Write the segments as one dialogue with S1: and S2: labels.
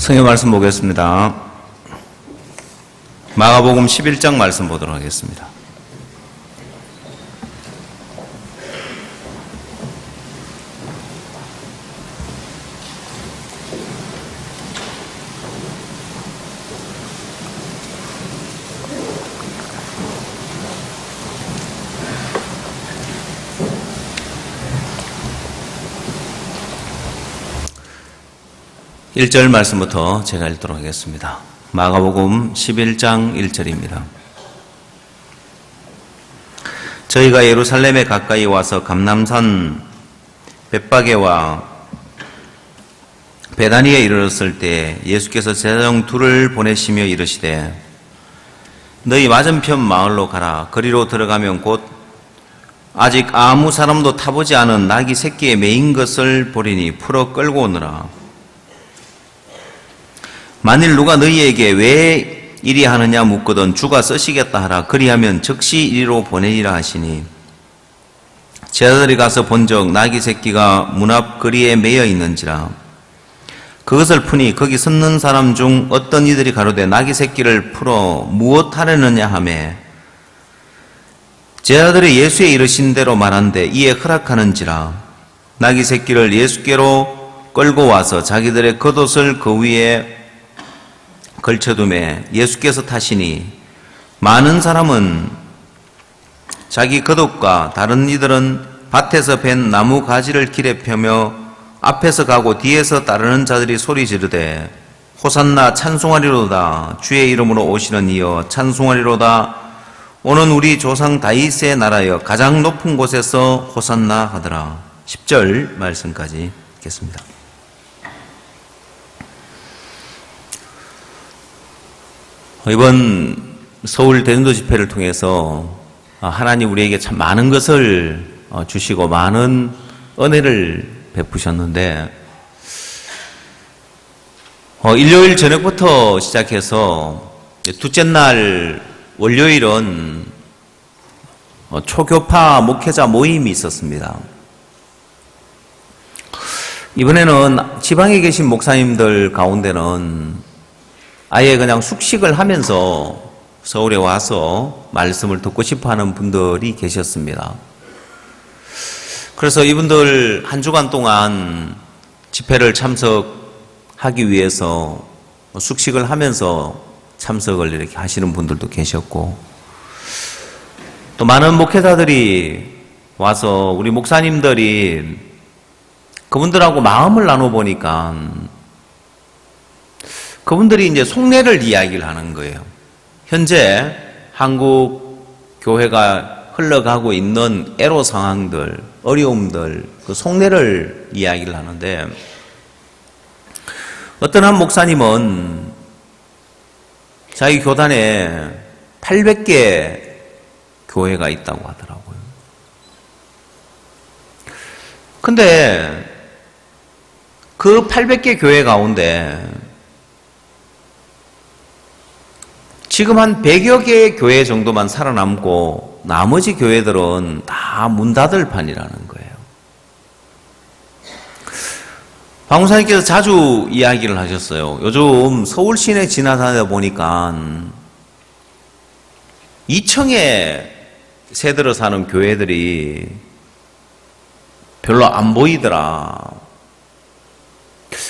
S1: 성경 말씀 보겠습니다. 마가복음 11장 말씀 보도록 하겠습니다. 일 절 말씀부터 제가 읽도록 하겠습니다. 마가복음 11장 1절입니다. 저희가 예루살렘에 가까이 와서 감람산 벳바게와 베다니에 이르렀을 때 예수께서 제자중 둘을 보내시며 이르시되 너희 맞은편 마을로 가라. 거리로 들어가면 곧 아직 아무 사람도 타보지 않은 나귀 새끼에 매인 것을 보리니 풀어 끌고 오느라. 만일 누가 너희에게 왜 이리 하느냐 묻거든 주가 쓰시겠다 하라. 그리하면 즉시 이리로 보내리라 하시니 제자들이 가서 본즉 나귀 새끼가 문 앞 거리에 매여 있는지라. 그것을 푸니 거기 섰는 사람 중 어떤 이들이 가로되 나귀 새끼를 풀어 무엇 하려느냐 하매 제자들이 예수의 이르신 대로 말한데 이에 허락하는지라. 나귀 새끼를 예수께로 끌고 와서 자기들의 겉옷을 그 위에 걸쳐두매 예수께서 타시니 많은 사람은 자기 겉옷과 다른 이들은 밭에서 벤 나무 가지를 길에 펴며 앞에서 가고 뒤에서 따르는 자들이 소리 지르되 호산나 찬송하리로다. 주의 이름으로 오시는 이여 찬송하리로다. 오는 우리 조상 다윗의 나라여 가장 높은 곳에서 호산나 하더라. 10절 말씀까지 읽겠습니다. 이번 서울 대전도 집회를 통해서 하나님 우리에게 참 많은 것을 주시고 많은 은혜를 베푸셨는데 일요일 저녁부터 시작해서 둘째 날 월요일은 초교파 목회자 모임이 있었습니다. 이번에는 지방에 계신 목사님들 가운데는 아예 그냥 숙식을 하면서 서울에 와서 말씀을 듣고 싶어하는 분들이 계셨습니다. 그래서 이분들 한 주간 동안 집회를 참석하기 위해서 숙식을 하면서 참석을 이렇게 하시는 분들도 계셨고 또 많은 목회자들이 와서 우리 목사님들이 그분들하고 마음을 나눠보니까 그분들이 이제 속내를 이야기를 하는 거예요. 현재 한국 교회가 흘러가고 있는 애로 상황들, 어려움들, 그 속내를 이야기를 하는데 어떤 한 목사님은 자기 교단에 800개 교회가 있다고 하더라고요. 근데 그 800개 교회 가운데 지금 한 100여 개의 교회 정도만 살아남고 나머지 교회들은 다 문 닫을 판이라는 거예요. 박 목사님께서 자주 이야기를 하셨어요. 요즘 서울 시내 지나다니다 보니까 2층에 새들어 사는 교회들이 별로 안 보이더라.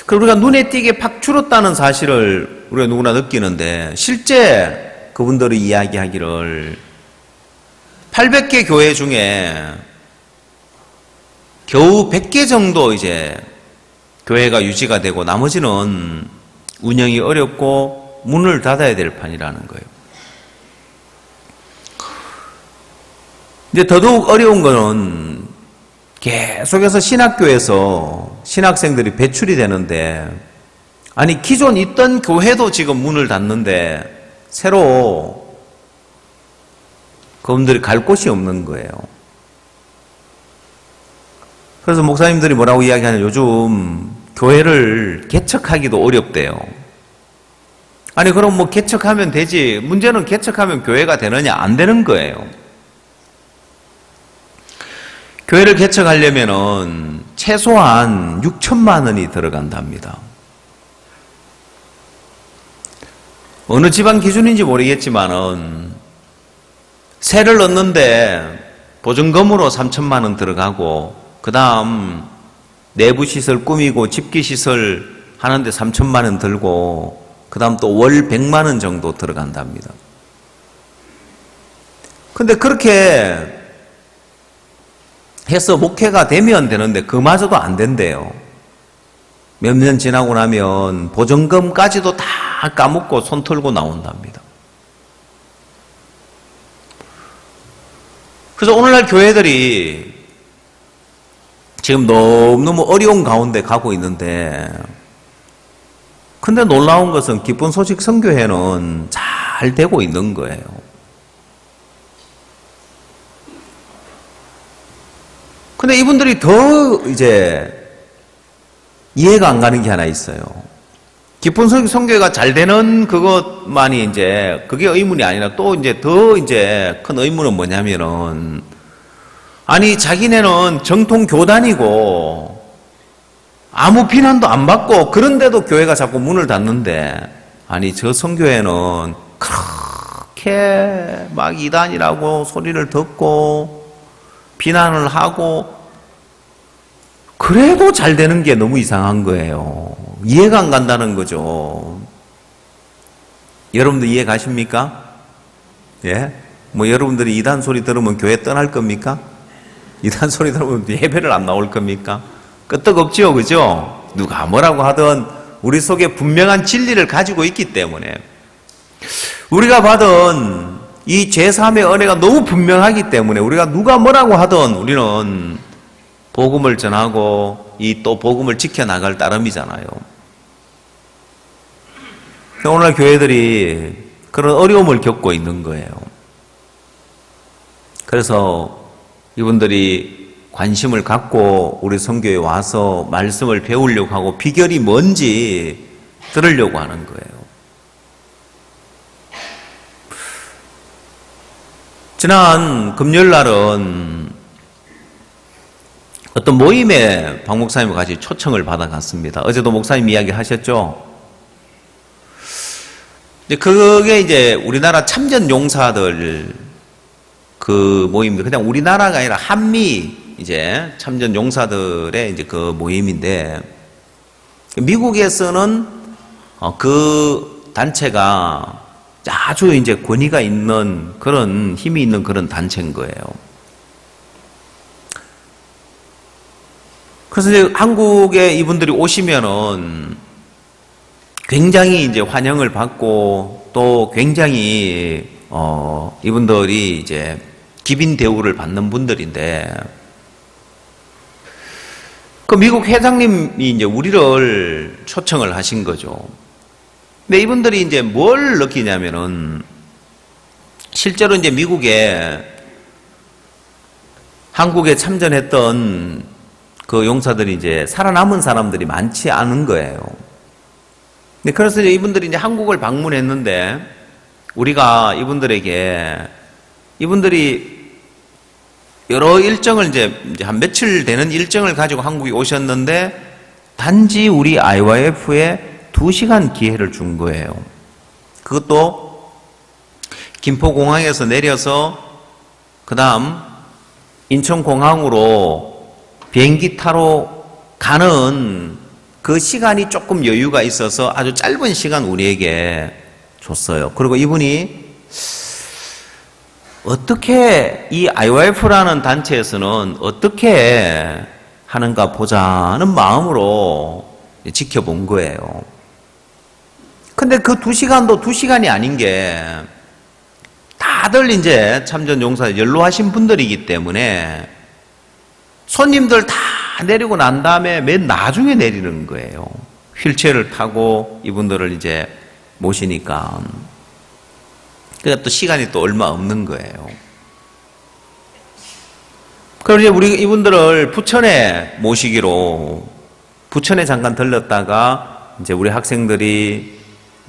S1: 그리고 우리가 눈에 띄게 팍 줄었다는 사실을 우리가 누구나 느끼는데 실제 그분들이 이야기하기를 800개 교회 중에 겨우 100개 정도 이제 교회가 유지가 되고 나머지는 운영이 어렵고 문을 닫아야 될 판이라는 거예요. 이제 더더욱 어려운 거는 계속해서 신학교에서 신학생들이 배출이 되는데 아니 기존 있던 교회도 지금 문을 닫는데 새로 그분들이 갈 곳이 없는 거예요. 그래서 목사님들이 뭐라고 이야기하냐면 요즘 교회를 개척하기도 어렵대요. 아니 그럼 뭐 개척하면 되지. 문제는 개척하면 교회가 되느냐 안 되는 거예요. 교회를 개척하려면은 최소한 6천만 원이 들어간답니다. 어느 지방 기준인지 모르겠지만은 세를 넣는데 보증금으로 3천만 원 들어가고 그 다음 내부 시설 꾸미고 집기 시설 하는데 3천만 원 들고 그 다음 또 월 100만 원 정도 들어간답니다. 근데 그렇게 해서 목회가 되면 되는데 그마저도 안 된대요. 몇 년 지나고 나면 보증금까지도 다 까먹고 손 털고 나온답니다. 그래서 오늘날 교회들이 지금 너무너무 어려운 가운데 가고 있는데, 근데 놀라운 것은 기쁜 소식 선교회는 잘 되고 있는 거예요. 근데 이분들이 더 이제 이해가 안 가는 게 하나 있어요. 기쁜 소식 선교회가 잘 되는 그것만이 이제 그게 의문이 아니라 또 이제 더 이제 큰 의문은 뭐냐면은, 아니 자기네는 정통 교단이고 아무 비난도 안 받고 그런데도 교회가 자꾸 문을 닫는데, 아니 저 선교회는 그렇게 막 이단이라고 소리를 듣고 비난을 하고 그래도 잘 되는 게 너무 이상한 거예요. 이해가 안 간다는 거죠. 여러분들 이해 가십니까? 예? 뭐 여러분들이 이단 소리 들으면 교회 떠날 겁니까? 이단 소리 들으면 예배를 안 나올 겁니까? 끄떡없지요, 그죠? 누가 뭐라고 하든 우리 속에 분명한 진리를 가지고 있기 때문에, 우리가 받은 이 제3의 은혜가 너무 분명하기 때문에 우리가 누가 뭐라고 하든 우리는 복음을 전하고 이 또 복음을 지켜나갈 따름이잖아요. 오늘날 교회들이 그런 어려움을 겪고 있는 거예요. 그래서 이분들이 관심을 갖고 우리 선교에 와서 말씀을 배우려고 하고 비결이 뭔지 들으려고 하는 거예요. 지난 금요일 날은 어떤 모임에 박 목사님과 같이 초청을 받아갔습니다. 어제도 목사님 이야기 하셨죠? 그게 이제 우리나라 참전 용사들 그 모임인데, 그냥 우리나라가 아니라 한미 이제 참전 용사들의 이제 그 모임인데, 미국에서는 그 단체가 아주 이제 권위가 있는 그런 힘이 있는 그런 단체인 거예요. 그래서 이제 한국에 이분들이 오시면은 굉장히 이제 환영을 받고 또 굉장히 이분들이 이제 기빈 대우를 받는 분들인데, 그 미국 회장님이 이제 우리를 초청을 하신 거죠. 근데 이분들이 이제 뭘 느끼냐면은, 실제로 이제 미국에 한국에 참전했던 그 용사들이 이제 살아남은 사람들이 많지 않은 거예요. 근데 그래서 이제 이분들이 이제 한국을 방문했는데, 우리가 이분들이 여러 일정을 이제 한 며칠 되는 일정을 가지고 한국에 오셨는데, 단지 우리 IYF에 2시간 기회를 준 거예요. 그것도 김포공항에서 내려서 그 다음 인천공항으로 비행기 타러 가는 그 시간이 조금 여유가 있어서 아주 짧은 시간 우리에게 줬어요. 그리고 이분이 어떻게 이 IYF라는 단체에서는 어떻게 하는가 보자는 마음으로 지켜본 거예요. 근데 그 2시간도 2시간이 아닌 게, 다들 이제 참전 용사 연로하신 분들이기 때문에 손님들 다 내리고 난 다음에 맨 나중에 내리는 거예요. 휠체어를 타고 이분들을 이제 모시니까. 그러니까 또 시간이 또 얼마 없는 거예요. 그럼 이제 우리 이분들을 부천에 모시기로, 부천에 잠깐 들렀다가 이제 우리 학생들이,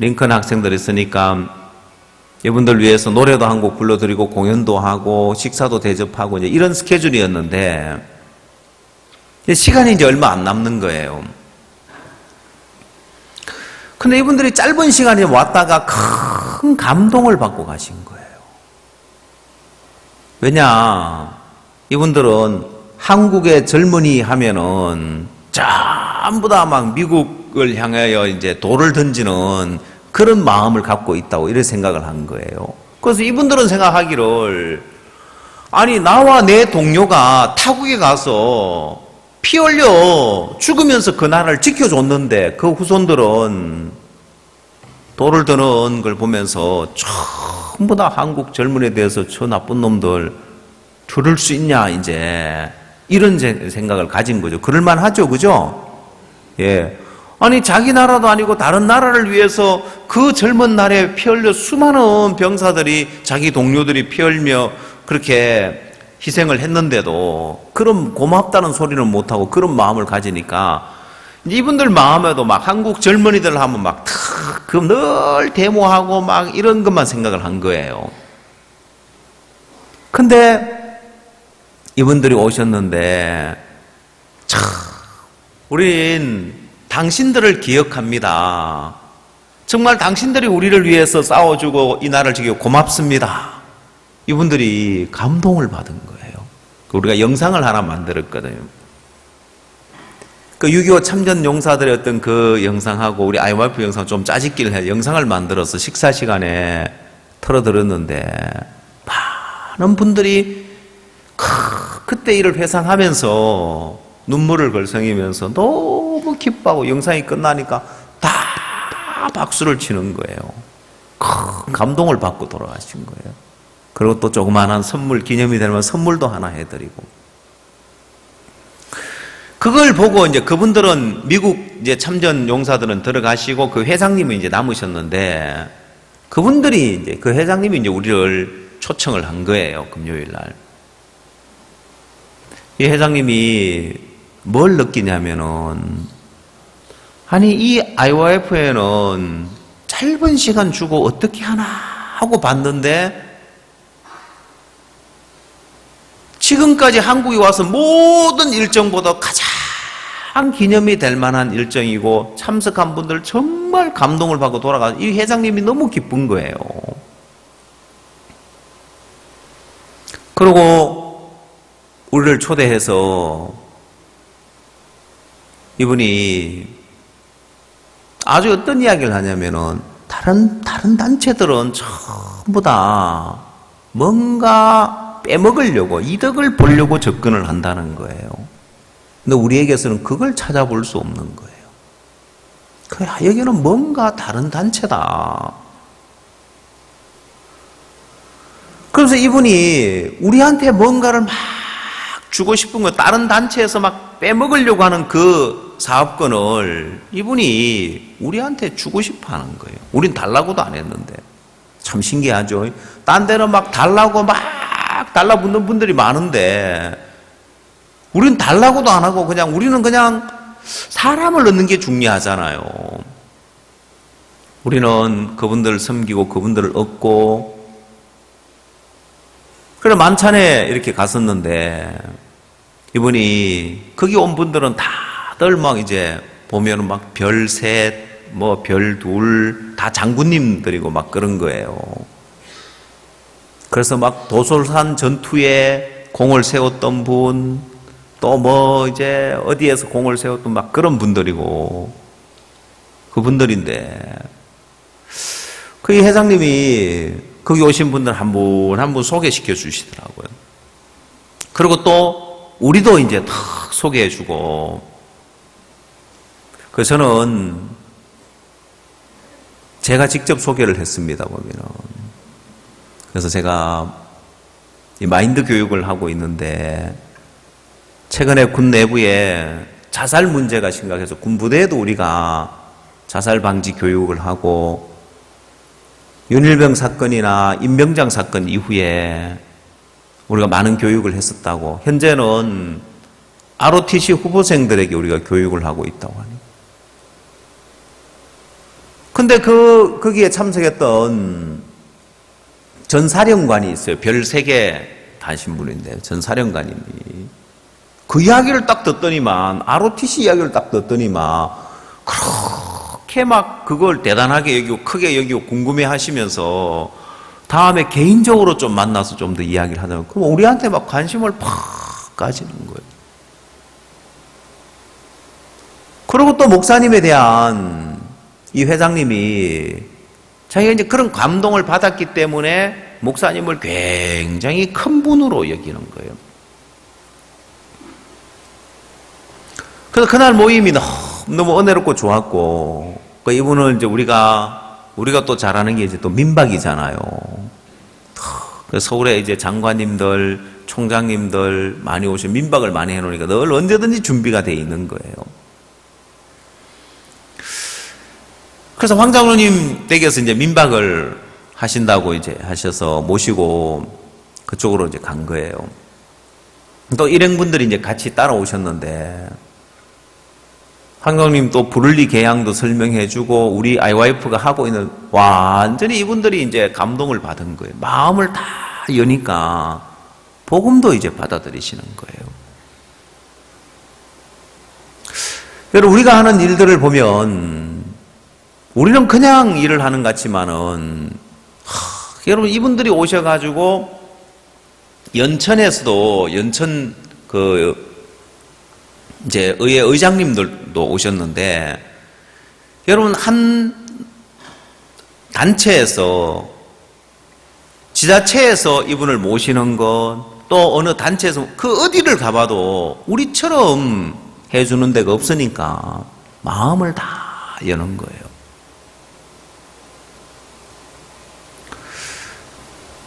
S1: 링컨 학생들이 있으니까 이분들 위해서 노래도 한 곡 불러드리고 공연도 하고 식사도 대접하고 이제 이런 스케줄이었는데, 시간이 이제 얼마 안 남는 거예요. 근데 이분들이 짧은 시간에 왔다가 큰 감동을 받고 가신 거예요. 왜냐, 이분들은 한국의 젊은이 하면은 전부 다 막 미국을 향하여 이제 돌을 던지는 그런 마음을 갖고 있다고 이런 생각을 한 거예요. 그래서 이분들은 생각하기를, 아니 나와 내 동료가 타국에 가서 피 흘려 죽으면서 그 나라를 지켜줬는데 그 후손들은 돌을 드는 걸 보면서 전부 다 한국 젊은이에 대해서 저 나쁜 놈들 들을 수 있냐, 이제 이런 생각을 가진 거죠. 그럴만 하죠, 그죠? 예. 아니 자기 나라도 아니고 다른 나라를 위해서 그 젊은 날에 피 흘려 수많은 병사들이, 자기 동료들이 피 흘며 그렇게 희생을 했는데도 그런 고맙다는 소리는 못하고 그런 마음을 가지니까 이분들 마음에도 막 한국 젊은이들 하면 막 늘 데모하고 막 이런 것만 생각을 한 거예요. 근데 이분들이 오셨는데, 참 우린 당신들을 기억합니다. 정말 당신들이 우리를 위해서 싸워주고 이 나라를 지키고 고맙습니다. 이분들이 감동을 받은 거예요. 우리가 영상을 하나 만들었거든요. 그 6.25 참전 용사들의 어떤 그 영상하고 우리 IMF 영상 좀 짜집기를 해 영상을 만들어서 식사 시간에 틀어드렸는데, 많은 분들이 그때 일을 회상하면서 눈물을 걸성이면서 너무 기뻐하고 영상이 끝나니까 다 박수를 치는 거예요. 큰 감동을 받고 돌아가신 거예요. 그리고 또 조그마한 선물, 기념이 되면 선물도 하나 해드리고. 그걸 보고 이제 그분들은 미국 이제 참전 용사들은 들어가시고 그 회장님이 이제 남으셨는데, 그분들이 이제 그 회장님이 이제 우리를 초청을 한 거예요, 금요일 날. 이 회장님이 뭘 느끼냐면은, 아니 이 IOF에는 짧은 시간 주고 어떻게 하나 하고 봤는데, 지금까지 한국에 와서 모든 일정보다 가장 기념이 될 만한 일정이고 참석한 분들 정말 감동을 받고 돌아가서 이 회장님이 너무 기쁜 거예요. 그리고 우리를 초대해서 이분이 아주 어떤 이야기를 하냐면은, 다른 단체들은 전부 다 뭔가 빼먹으려고, 이득을 보려고 접근을 한다는 거예요. 근데 우리에게서는 그걸 찾아볼 수 없는 거예요. 여기는 뭔가 다른 단체다. 그래서 이분이 우리한테 뭔가를 막 주고 싶은 거, 다른 단체에서 막 빼먹으려고 하는 그 사업권을 이분이 우리한테 주고 싶어 하는 거예요. 우린 달라고도 안 했는데. 참 신기하죠. 딴 데는 막 달라고 막 달라붙는 분들이 많은데, 우리는 달라고도 안 하고 우리는 그냥 사람을 얻는 게 중요하잖아요. 우리는 그분들을 섬기고 그분들을 얻고. 그래 만찬에 이렇게 갔었는데, 이분이 거기 온 분들은 다들 막 이제 보면은 막 별 셋, 뭐 별 둘, 다 장군님들이고 막 그런 거예요. 그래서 막 도솔산 전투에 공을 세웠던 분, 또 뭐 이제 어디에서 공을 세웠던 막 그런 분들이고, 그분들인데, 그 회장님이 거기 오신 분들 한 분 한 분 소개시켜 주시더라고요. 그리고 또 우리도 이제 탁 소개해 주고. 그래서 저는 제가 직접 소개를 했습니다, 보면은. 그래서 제가 이 마인드 교육을 하고 있는데, 최근에 군 내부에 자살 문제가 심각해서 군부대에도 우리가 자살 방지 교육을 하고, 윤일병 사건이나 임병장 사건 이후에 우리가 많은 교육을 했었다고. 현재는 ROTC 후보생들에게 우리가 교육을 하고 있다고 하니. 근데 거기에 참석했던 전사령관이 있어요. 별 3개 다신 분인데, 전사령관님이 그 이야기를 딱 듣더니만, ROTC 이야기를 딱 듣더니만 그렇게 막 그걸 대단하게 여기고 크게 여기고 궁금해 하시면서 다음에 개인적으로 좀 만나서 좀 더 이야기를 하자면 그럼 우리한테 막 관심을 팍 가지는 거예요. 그리고 또 목사님에 대한 이 회장님이 자기가 이제 그런 감동을 받았기 때문에 목사님을 굉장히 큰 분으로 여기는 거예요. 그래서 그날 모임이 너무 은혜롭고 좋았고, 그 이분은 이제 우리가 또 잘하는 게 이제 또 민박이잖아요. 그래서 서울에 이제 장관님들, 총장님들 많이 오시면 민박을 많이 해놓으니까 늘 언제든지 준비가 돼 있는 거예요. 그래서 황 장로님 댁에서 이제 민박을 하신다고 이제 하셔서 모시고 그쪽으로 이제 간 거예요. 또 일행분들이 이제 같이 따라오셨는데, 황 장로님 또 부를리 계양도 설명해주고, 우리 아이와이프가 하고 있는, 완전히 이분들이 이제 감동을 받은 거예요. 마음을 다 여니까, 복음도 이제 받아들이시는 거예요. 여러분, 우리가 하는 일들을 보면, 우리는 그냥 일을 하는 것 같지만은, 여러분, 이분들이 오셔가지고, 연천에서도, 연천, 이제, 의회 의장님들도 오셨는데, 여러분, 한 단체에서, 지자체에서 이분을 모시는 것, 또 어느 단체에서, 그 어디를 가봐도, 우리처럼 해주는 데가 없으니까, 마음을 다 여는 거예요.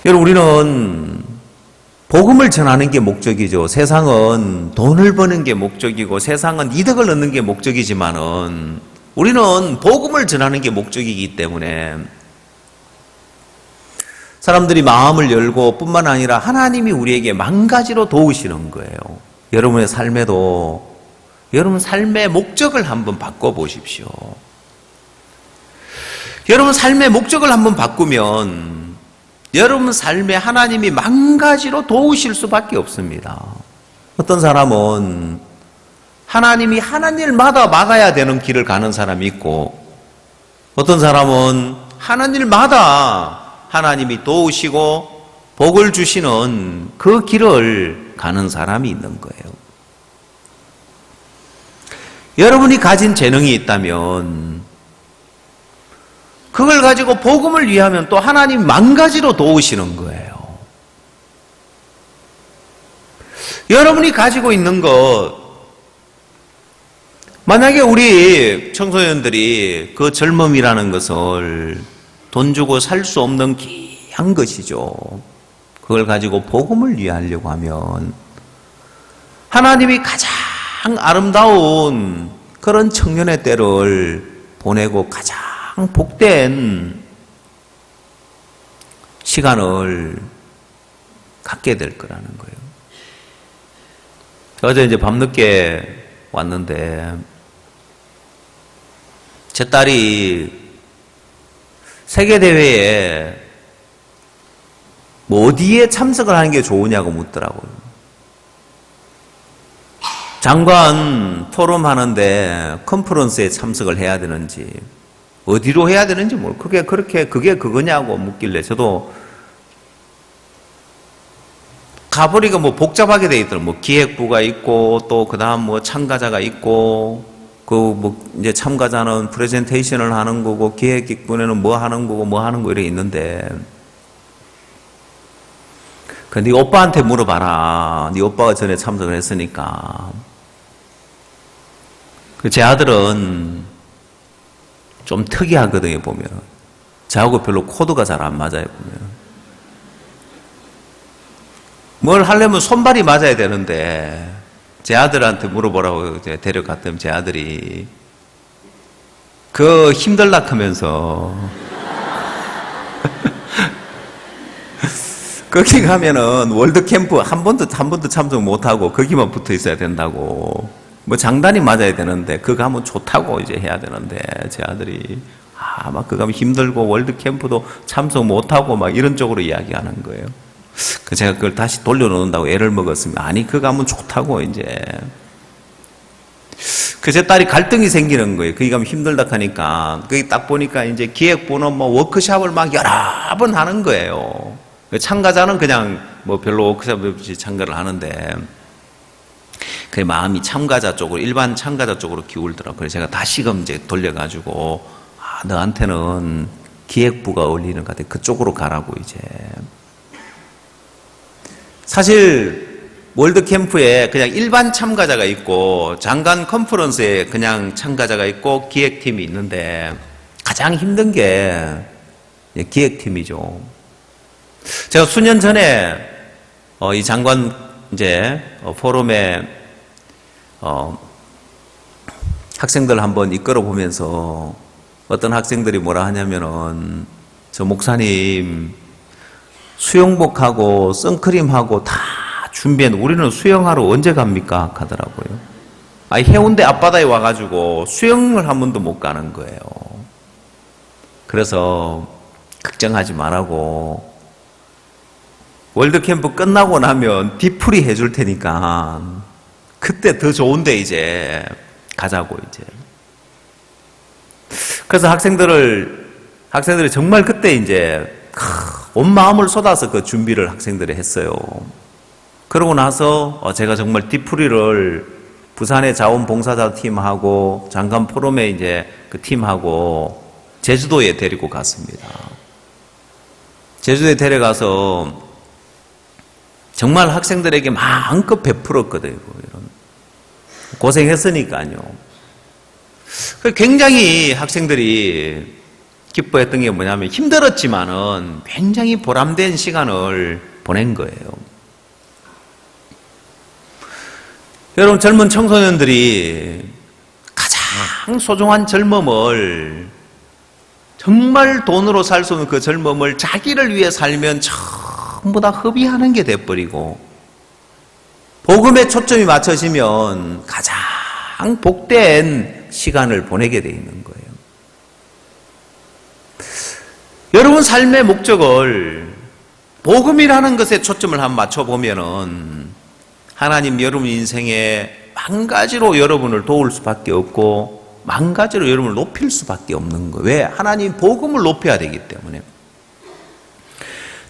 S1: 여러분, 우리는 복음을 전하는 게 목적이죠. 세상은 돈을 버는 게 목적이고 세상은 이득을 얻는 게 목적이지만은 우리는 복음을 전하는 게 목적이기 때문에 사람들이 마음을 열고 뿐만 아니라 하나님이 우리에게 만 가지로 도우시는 거예요. 여러분의 삶에도 여러분 삶의 목적을 한번 바꿔보십시오. 여러분 삶의 목적을 한번 바꾸면 여러분 삶에 하나님이 만 가지로 도우실 수밖에 없습니다. 어떤 사람은 하나님이 하는 일마다 막아야 되는 길을 가는 사람이 있고, 어떤 사람은 하는 일마다 하나님이 도우시고 복을 주시는 그 길을 가는 사람이 있는 거예요. 여러분이 가진 재능이 있다면 그걸 가지고 복음을 위하면 또 하나님 만 가지로 도우시는 거예요. 여러분이 가지고 있는 것, 만약에 우리 청소년들이 그 젊음이라는 것을 돈 주고 살 수 없는 귀한 것이죠. 그걸 가지고 복음을 위하려고 하면 하나님이 가장 아름다운 그런 청년의 때를 보내고 가장 복된 시간을 갖게 될 거라는 거예요. 어제 이제 밤늦게 왔는데 제 딸이 세계대회에 뭐 어디에 참석을 하는 게 좋으냐고 묻더라고요. 장관 포럼 하는데 컨퍼런스에 참석을 해야 되는지 어디로 해야 되는지 그게 그거냐고 묻길래 저도 가보니까 뭐 복잡하게 돼 있더라고요. 뭐 기획부가 있고 또 그다음 뭐 참가자가 있고 그 뭐 이제 참가자는 프레젠테이션을 하는 거고 기획부에는 뭐 하는 거고 뭐 하는 거 이렇게 있는데 네 오빠한테 물어봐라. 네 오빠가 전에 참석을 했으니까. 제 아들은 좀 특이하거든요, 보면. 저하고 별로 코드가 잘 안 맞아요, 보면. 뭘 하려면 손발이 맞아야 되는데, 제 아들한테 물어보라고 데려갔더니 제 아들이, 힘들다 하면서, 거기 가면은 월드캠프 한 번도 참석 못하고 거기만 붙어 있어야 된다고. 뭐 장단이 맞아야 되는데 그거 하면 좋다고 이제 해야 되는데 제 아들이 막 그거 하면 힘들고 월드캠프도 참석 못하고 막 이런 쪽으로 이야기하는 거예요. 제가 그걸 다시 돌려놓는다고 애를 먹었습니다. 아니 그거 하면 좋다고 이제. 그 제 딸이 갈등이 생기는 거예요. 거기 가면 힘들다 하니까. 거기 딱 보니까 이제 기획부는 뭐 워크숍을 막 여러 번 하는 거예요. 참가자는 그냥 뭐 별로 워크숍 없이 참가를 하는데, 그 마음이 참가자 쪽으로, 일반 참가자 쪽으로 기울더라고요. 그래서 제가 다시금 이제 돌려가지고, 너한테는 기획부가 어울리는 것 같아. 그쪽으로 가라고 이제. 사실 월드 캠프에 그냥 일반 참가자가 있고 장관 컨퍼런스에 그냥 참가자가 있고 기획팀이 있는데 가장 힘든 게 기획팀이죠. 제가 수년 전에 이 장관 이제 포럼에 학생들 한번 이끌어 보면서 어떤 학생들이 뭐라 하냐면은, 저 목사님 수영복하고 선크림하고 다 준비했는데 우리는 수영하러 언제 갑니까? 하더라고요. 해운대 앞바다에 와가지고 수영을 한 번도 못 가는 거예요. 그래서 걱정하지 말라고, 월드캠프 끝나고 나면 디프리 해줄 테니까 그때 더 좋은데 이제 가자고 이제. 그래서 학생들이 정말 그때 이제 온 마음을 쏟아서 그 준비를 학생들이 했어요. 그러고 나서 제가 정말 디프리를 부산의 자원봉사자 팀하고 장관 포럼에 이제 그 팀하고 제주도에 데리고 갔습니다. 제주도에 데려가서 정말 학생들에게 마음껏 베풀었거든요. 이런. 고생했으니까요. 굉장히 학생들이 기뻐했던 게 뭐냐면, 힘들었지만은 굉장히 보람된 시간을 보낸 거예요. 여러분, 젊은 청소년들이 가장 소중한 젊음을, 정말 돈으로 살 수 없는 그 젊음을 자기를 위해 살면 전부 다 허비하는 게 돼버리고, 복음에 초점이 맞춰지면 가장 복된 시간을 보내게 돼 있는 거예요. 여러분 삶의 목적을 복음이라는 것에 초점을 한번 맞춰보면은 하나님 여러분 인생에 만 가지로 여러분을 도울 수밖에 없고 만 가지로 여러분을 높일 수밖에 없는 거예요. 왜? 하나님 복음을 높여야 되기 때문에.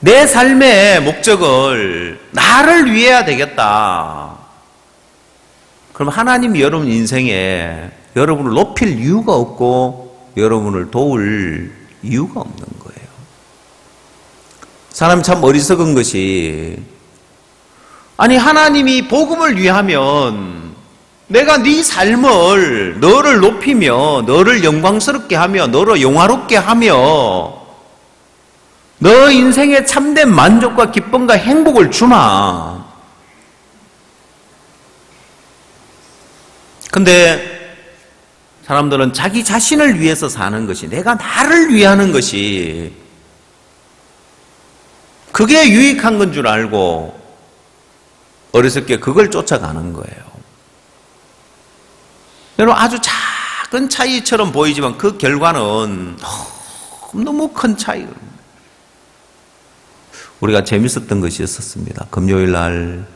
S1: 내 삶의 목적을 나를 위해야 되겠다. 그럼 하나님이 여러분 인생에 여러분을 높일 이유가 없고 여러분을 도울 이유가 없는 거예요. 사람이 참 어리석은 것이, 아니 하나님이 복음을 위하면 내가 네 삶을, 너를 높이며 너를 영광스럽게 하며 너를 영화롭게 하며 너 인생에 참된 만족과 기쁨과 행복을 주마. 근데 사람들은 자기 자신을 위해서 사는 것이, 내가 나를 위하는 것이 그게 유익한 건 줄 알고 어리석게 그걸 쫓아가는 거예요. 여러분, 아주 작은 차이처럼 보이지만 그 결과는 너무 큰 차이입니다. 우리가 재밌었던 것이 있었습니다. 금요일 날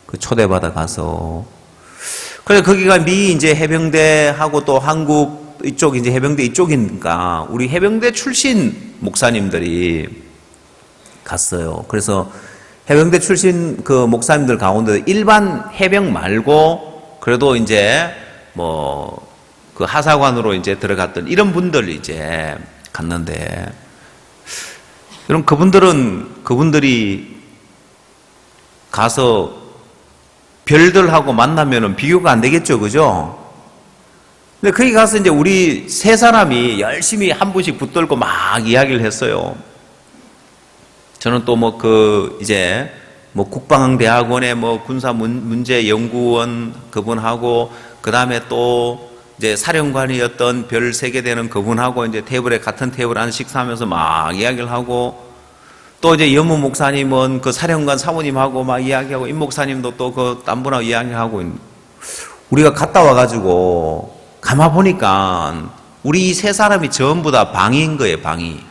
S1: 그 초대받아 가서, 그래 거기가 미 이제 해병대하고 또 한국 이쪽 이제 해병대 이쪽이니까 우리 해병대 출신 목사님들이 갔어요. 그래서 해병대 출신 그 목사님들 가운데 일반 해병 말고 그래도 이제 뭐 그 하사관으로 이제 들어갔던 이런 분들이 이제 갔는데, 여러분 그분들이 가서 별들하고 만나면은 비교가 안 되겠죠, 그죠? 근데 거기 가서 이제 우리 세 사람이 열심히 한 분씩 붙들고 막 이야기를 했어요. 저는 또 뭐 이제 뭐 국방대학원의 뭐 군사문제연구원 그분하고, 그 다음에 또 이제 사령관이었던 별 3개 되는 그분하고 이제 같은 테이블에 앉아 식사하면서 막 이야기를 하고, 또 이제 여무 목사님은 그 사령관 사모님하고 막 이야기하고, 임 목사님도 또 그 딴 분하고 이야기하고, 우리가 갔다 와가지고 가만 보니까 우리 이 세 사람이 전부 다 방위인 거예요, 방위.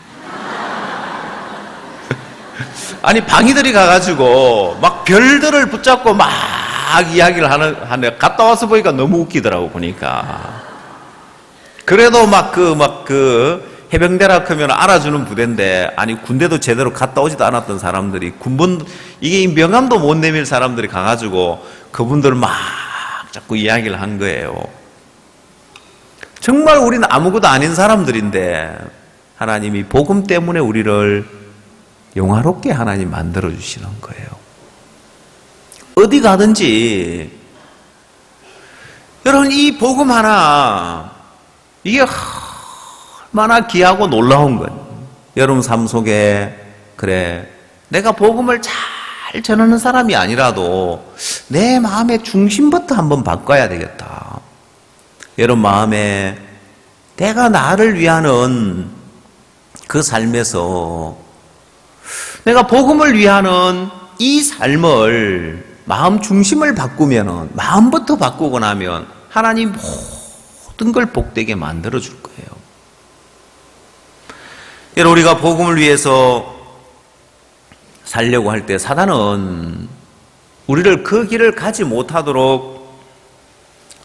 S1: 아니 방위들이 가가지고 막 별들을 붙잡고 막 막 이야기를 하네. 갔다 와서 보니까 너무 웃기더라고, 보니까. 그래도 해병대라 하면 알아주는 부대인데, 아니, 군대도 제대로 갔다 오지도 않았던 사람들이, 이게 명함도 못 내밀 사람들이 가가지고, 그분들 막 자꾸 이야기를 한 거예요. 정말 우리는 아무것도 아닌 사람들인데, 하나님이 복음 때문에 우리를 영화롭게 하나님 만들어주시는 거예요. 어디 가든지, 여러분, 이 복음 하나, 이게 얼마나 귀하고 놀라운 거예요. 여러분 삶 속에, 그래, 내가 복음을 잘 전하는 사람이 아니라도 내 마음의 중심부터 한번 바꿔야 되겠다. 여러분 마음에 내가 나를 위하는 그 삶에서 내가 복음을 위하는 이 삶을 마음 중심을 바꾸면은, 마음부터 바꾸고 나면 하나님 모든 걸 복되게 만들어 줄 거예요. 여러분, 우리가 복음을 위해서 살려고 할 때 사단은 우리를 그 길을 가지 못하도록,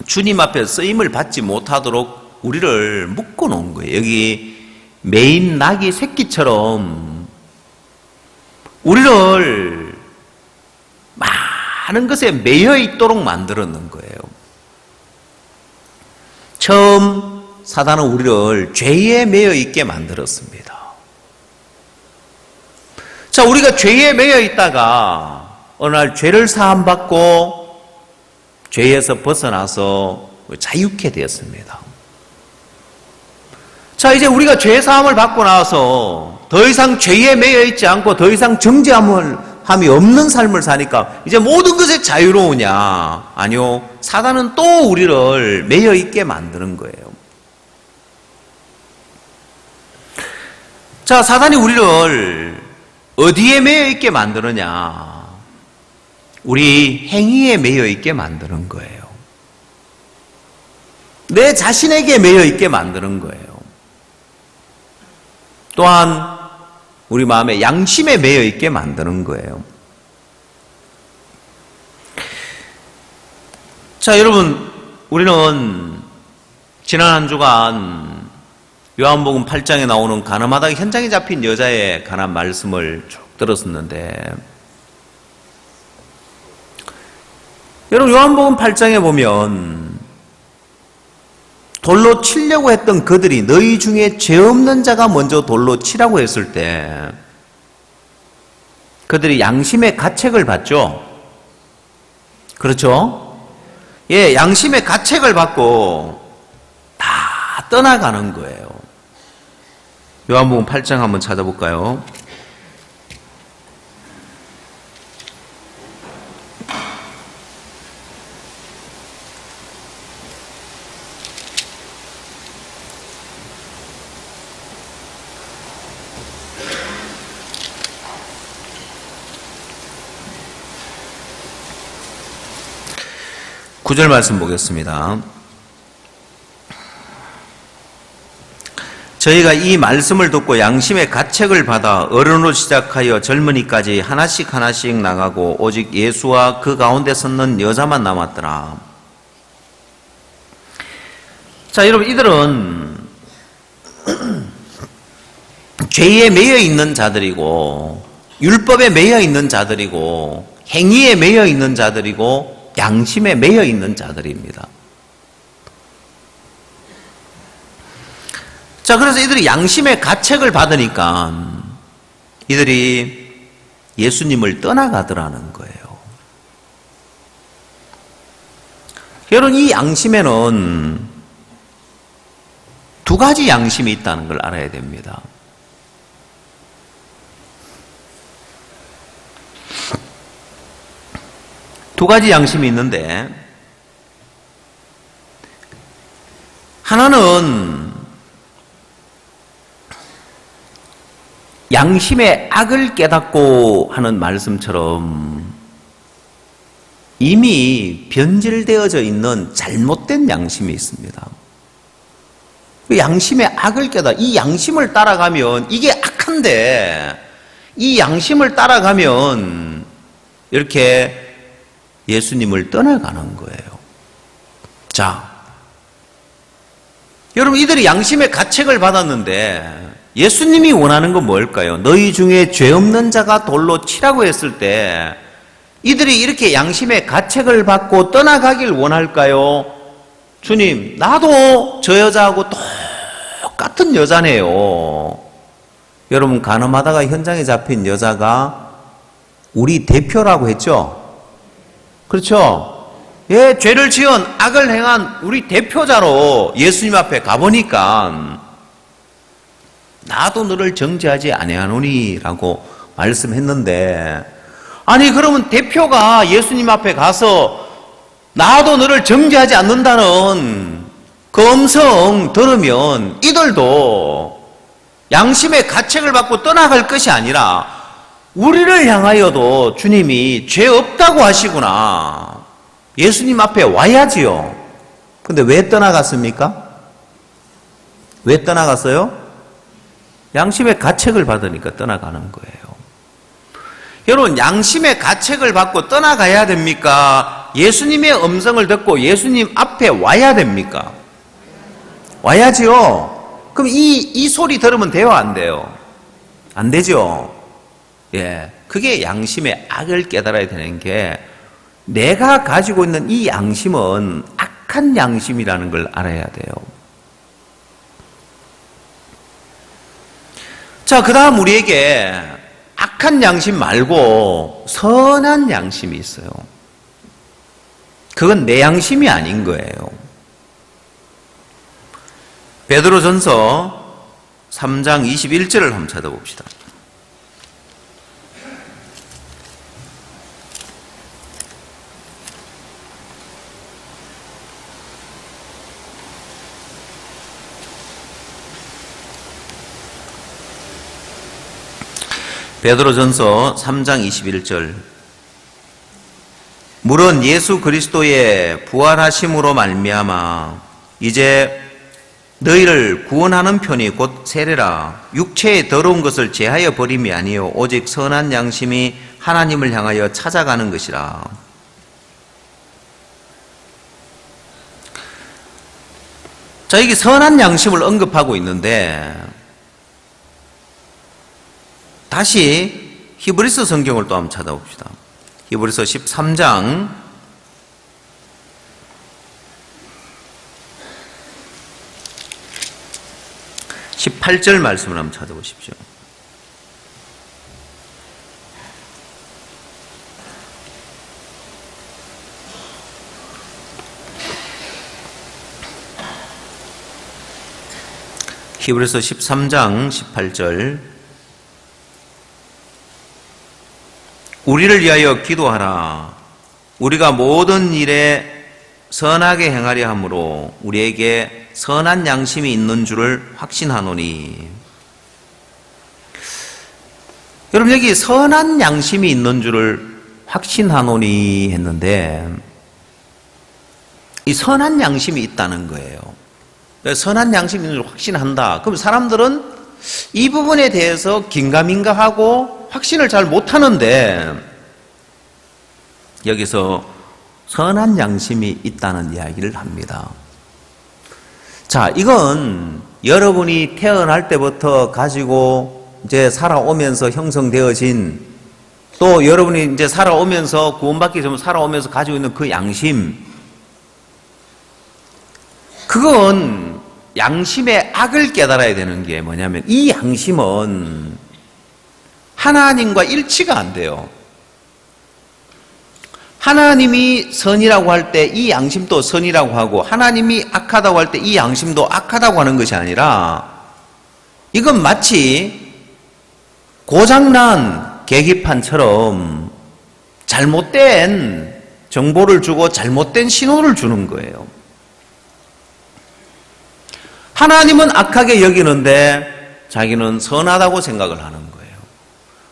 S1: 주님 앞에 쓰임을 받지 못하도록 우리를 묶어 놓은 거예요. 여기 메인 낙이 새끼처럼 우리를 많은 것에 매여 있도록 만들어 놓은 거예요. 처음 사단은 우리를 죄에 매여 있게 만들었습니다. 자, 우리가 죄에 매여 있다가 어느 날 죄를 사함받고 죄에서 벗어나서 자유케 되었습니다. 자, 이제 우리가 죄 사함을 받고 나서 더 이상 죄에 매여 있지 않고 더 이상 정죄함이 없는 삶을 사니까 이제 모든 것에 자유로우냐? 아니요. 사단은 또 우리를 매여 있게 만드는 거예요. 자, 사단이 우리를 어디에 매여 있게 만드느냐? 우리 행위에 매여 있게 만드는 거예요. 내 자신에게 매여 있게 만드는 거예요. 또한 우리 마음의 양심에 매여 있게 만드는 거예요. 자, 여러분, 우리는 지난 한 주간 요한복음 8장에 나오는 가늠하다가 현장에 잡힌 여자에 관한 말씀을 쭉 들었었는데, 여러분, 요한복음 8장에 보면 돌로 치려고 했던 그들이 너희 중에 죄 없는 자가 먼저 돌로 치라고 했을 때 그들이 양심의 가책을 받죠. 그렇죠? 예, 양심의 가책을 받고 다 떠나가는 거예요. 요한복음 8장 한번 찾아볼까요? 구절 말씀 보겠습니다. 저희가 이 말씀을 듣고 양심의 가책을 받아 어른으로 시작하여 젊은이까지 하나씩 하나씩 나가고 오직 예수와 그 가운데 섰는 여자만 남았더라. 자, 여러분, 이들은 죄에 매여 있는 자들이고 율법에 매여 있는 자들이고 행위에 매여 있는 자들이고 양심에 매여 있는 자들입니다. 자, 그래서 이들이 양심의 가책을 받으니까 이들이 예수님을 떠나가더라는 거예요. 여러분, 이 양심에는 두 가지 양심이 있다는 걸 알아야 됩니다. 두 가지 양심이 있는데, 하나는 양심의 악을 깨닫고 하는 말씀처럼 이미 변질되어져 있는 잘못된 양심이 있습니다. 그 양심의 악을 이 양심을 따라가면 이게 악한데, 이 양심을 따라가면 이렇게 예수님을 떠나가는 거예요. 자, 여러분 이들이 양심의 가책을 받았는데 예수님이 원하는 건 뭘까요? 너희 중에 죄 없는 자가 돌로 치라고 했을 때 이들이 이렇게 양심의 가책을 받고 떠나가길 원할까요? 주님, 나도 저 여자하고 똑같은 여자네요. 여러분, 간음하다가 현장에 잡힌 여자가 우리 대표라고 했죠? 그렇죠? 예, 죄를 지은 악을 행한 우리 대표자로 예수님 앞에 가보니까 나도 너를 정죄하지 아니하노니라고 말씀했는데, 아니 그러면 대표가 예수님 앞에 가서 나도 너를 정죄하지 않는다는 그 음성 들으면 이들도 양심의 가책을 받고 떠나갈 것이 아니라 우리를 향하여도 주님이 죄 없다고 하시구나, 예수님 앞에 와야지요. 근데 왜 떠나갔습니까? 왜 떠나갔어요? 양심의 가책을 받으니까 떠나가는 거예요. 여러분, 양심의 가책을 받고 떠나가야 됩니까? 예수님의 음성을 듣고 예수님 앞에 와야 됩니까? 와야지요. 그럼 이 소리 들으면 돼요, 안 돼요? 안 되죠. 예, 그게 양심의 악을 깨달아야 되는 게, 내가 가지고 있는 이 양심은 악한 양심이라는 걸 알아야 돼요. 자, 그 다음 우리에게 악한 양심 말고 선한 양심이 있어요. 그건 내 양심이 아닌 거예요. 베드로전서 3장 21절을 한번 찾아봅시다. 베드로전서 3장 21절. 물은 예수 그리스도의 부활하심으로 말미암아 이제 너희를 구원하는 편이 곧 세례라. 육체의 더러운 것을 제하여 버림이 아니요 오직 선한 양심이 하나님을 향하여 찾아가는 것이라. 자, 이게 선한 양심을 언급하고 있는데, 다시 히브리서 성경을 또 한번 찾아봅시다. 히브리서 13장 18절 말씀을 한번 찾아보십시오. 히브리서 13장 18절. 우리를 위하여 기도하라. 우리가 모든 일에 선하게 행하려 함으로 우리에게 선한 양심이 있는 줄을 확신하노니. 여러분, 여기 선한 양심이 있는 줄을 확신하노니 했는데, 이 선한 양심이 있다는 거예요. 선한 양심이 있는 줄 확신한다. 그럼 사람들은 이 부분에 대해서 긴가민가하고 확신을 잘 못하는데, 여기서 선한 양심이 있다는 이야기를 합니다. 자, 이건 여러분이 태어날 때부터 가지고 이제 살아오면서 형성되어진, 또 여러분이 이제 살아오면서 구원받기 전에 살아오면서 가지고 있는 그 양심, 그건 양심의 악을 깨달아야 되는 게 뭐냐면, 이 양심은 하나님과 일치가 안 돼요. 하나님이 선이라고 할 때 이 양심도 선이라고 하고, 하나님이 악하다고 할 때 이 양심도 악하다고 하는 것이 아니라, 이건 마치 고장난 계기판처럼 잘못된 정보를 주고 잘못된 신호를 주는 거예요. 하나님은 악하게 여기는데 자기는 선하다고 생각을 하는 거예요.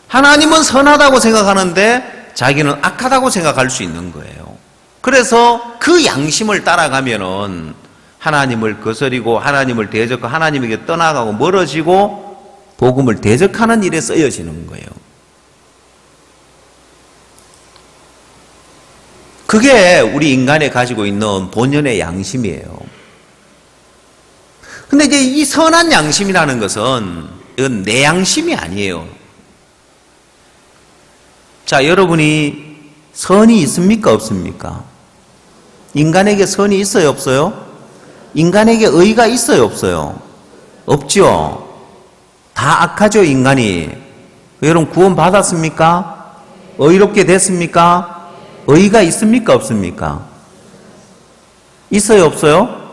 S1: 하나님은 선하다고 생각하는데 자기는 악하다고 생각할 수 있는 거예요. 그래서 그 양심을 따라가면은 하나님을 거스리고 하나님을 대적하고 하나님에게 떠나가고 멀어지고 복음을 대적하는 일에 쓰여지는 거예요. 그게 우리 인간이 가지고 있는 본연의 양심이에요. 근데 이제 이 선한 양심이라는 것은 이건 내 양심이 아니에요. 자, 여러분이 선이 있습니까? 없습니까? 인간에게 선이 있어요? 없어요? 인간에게 의가 있어요? 없어요? 없죠. 다 악하죠, 인간이. 여러분 구원 받았습니까? 의롭게 됐습니까? 의가 있습니까? 없습니까? 있어요? 없어요?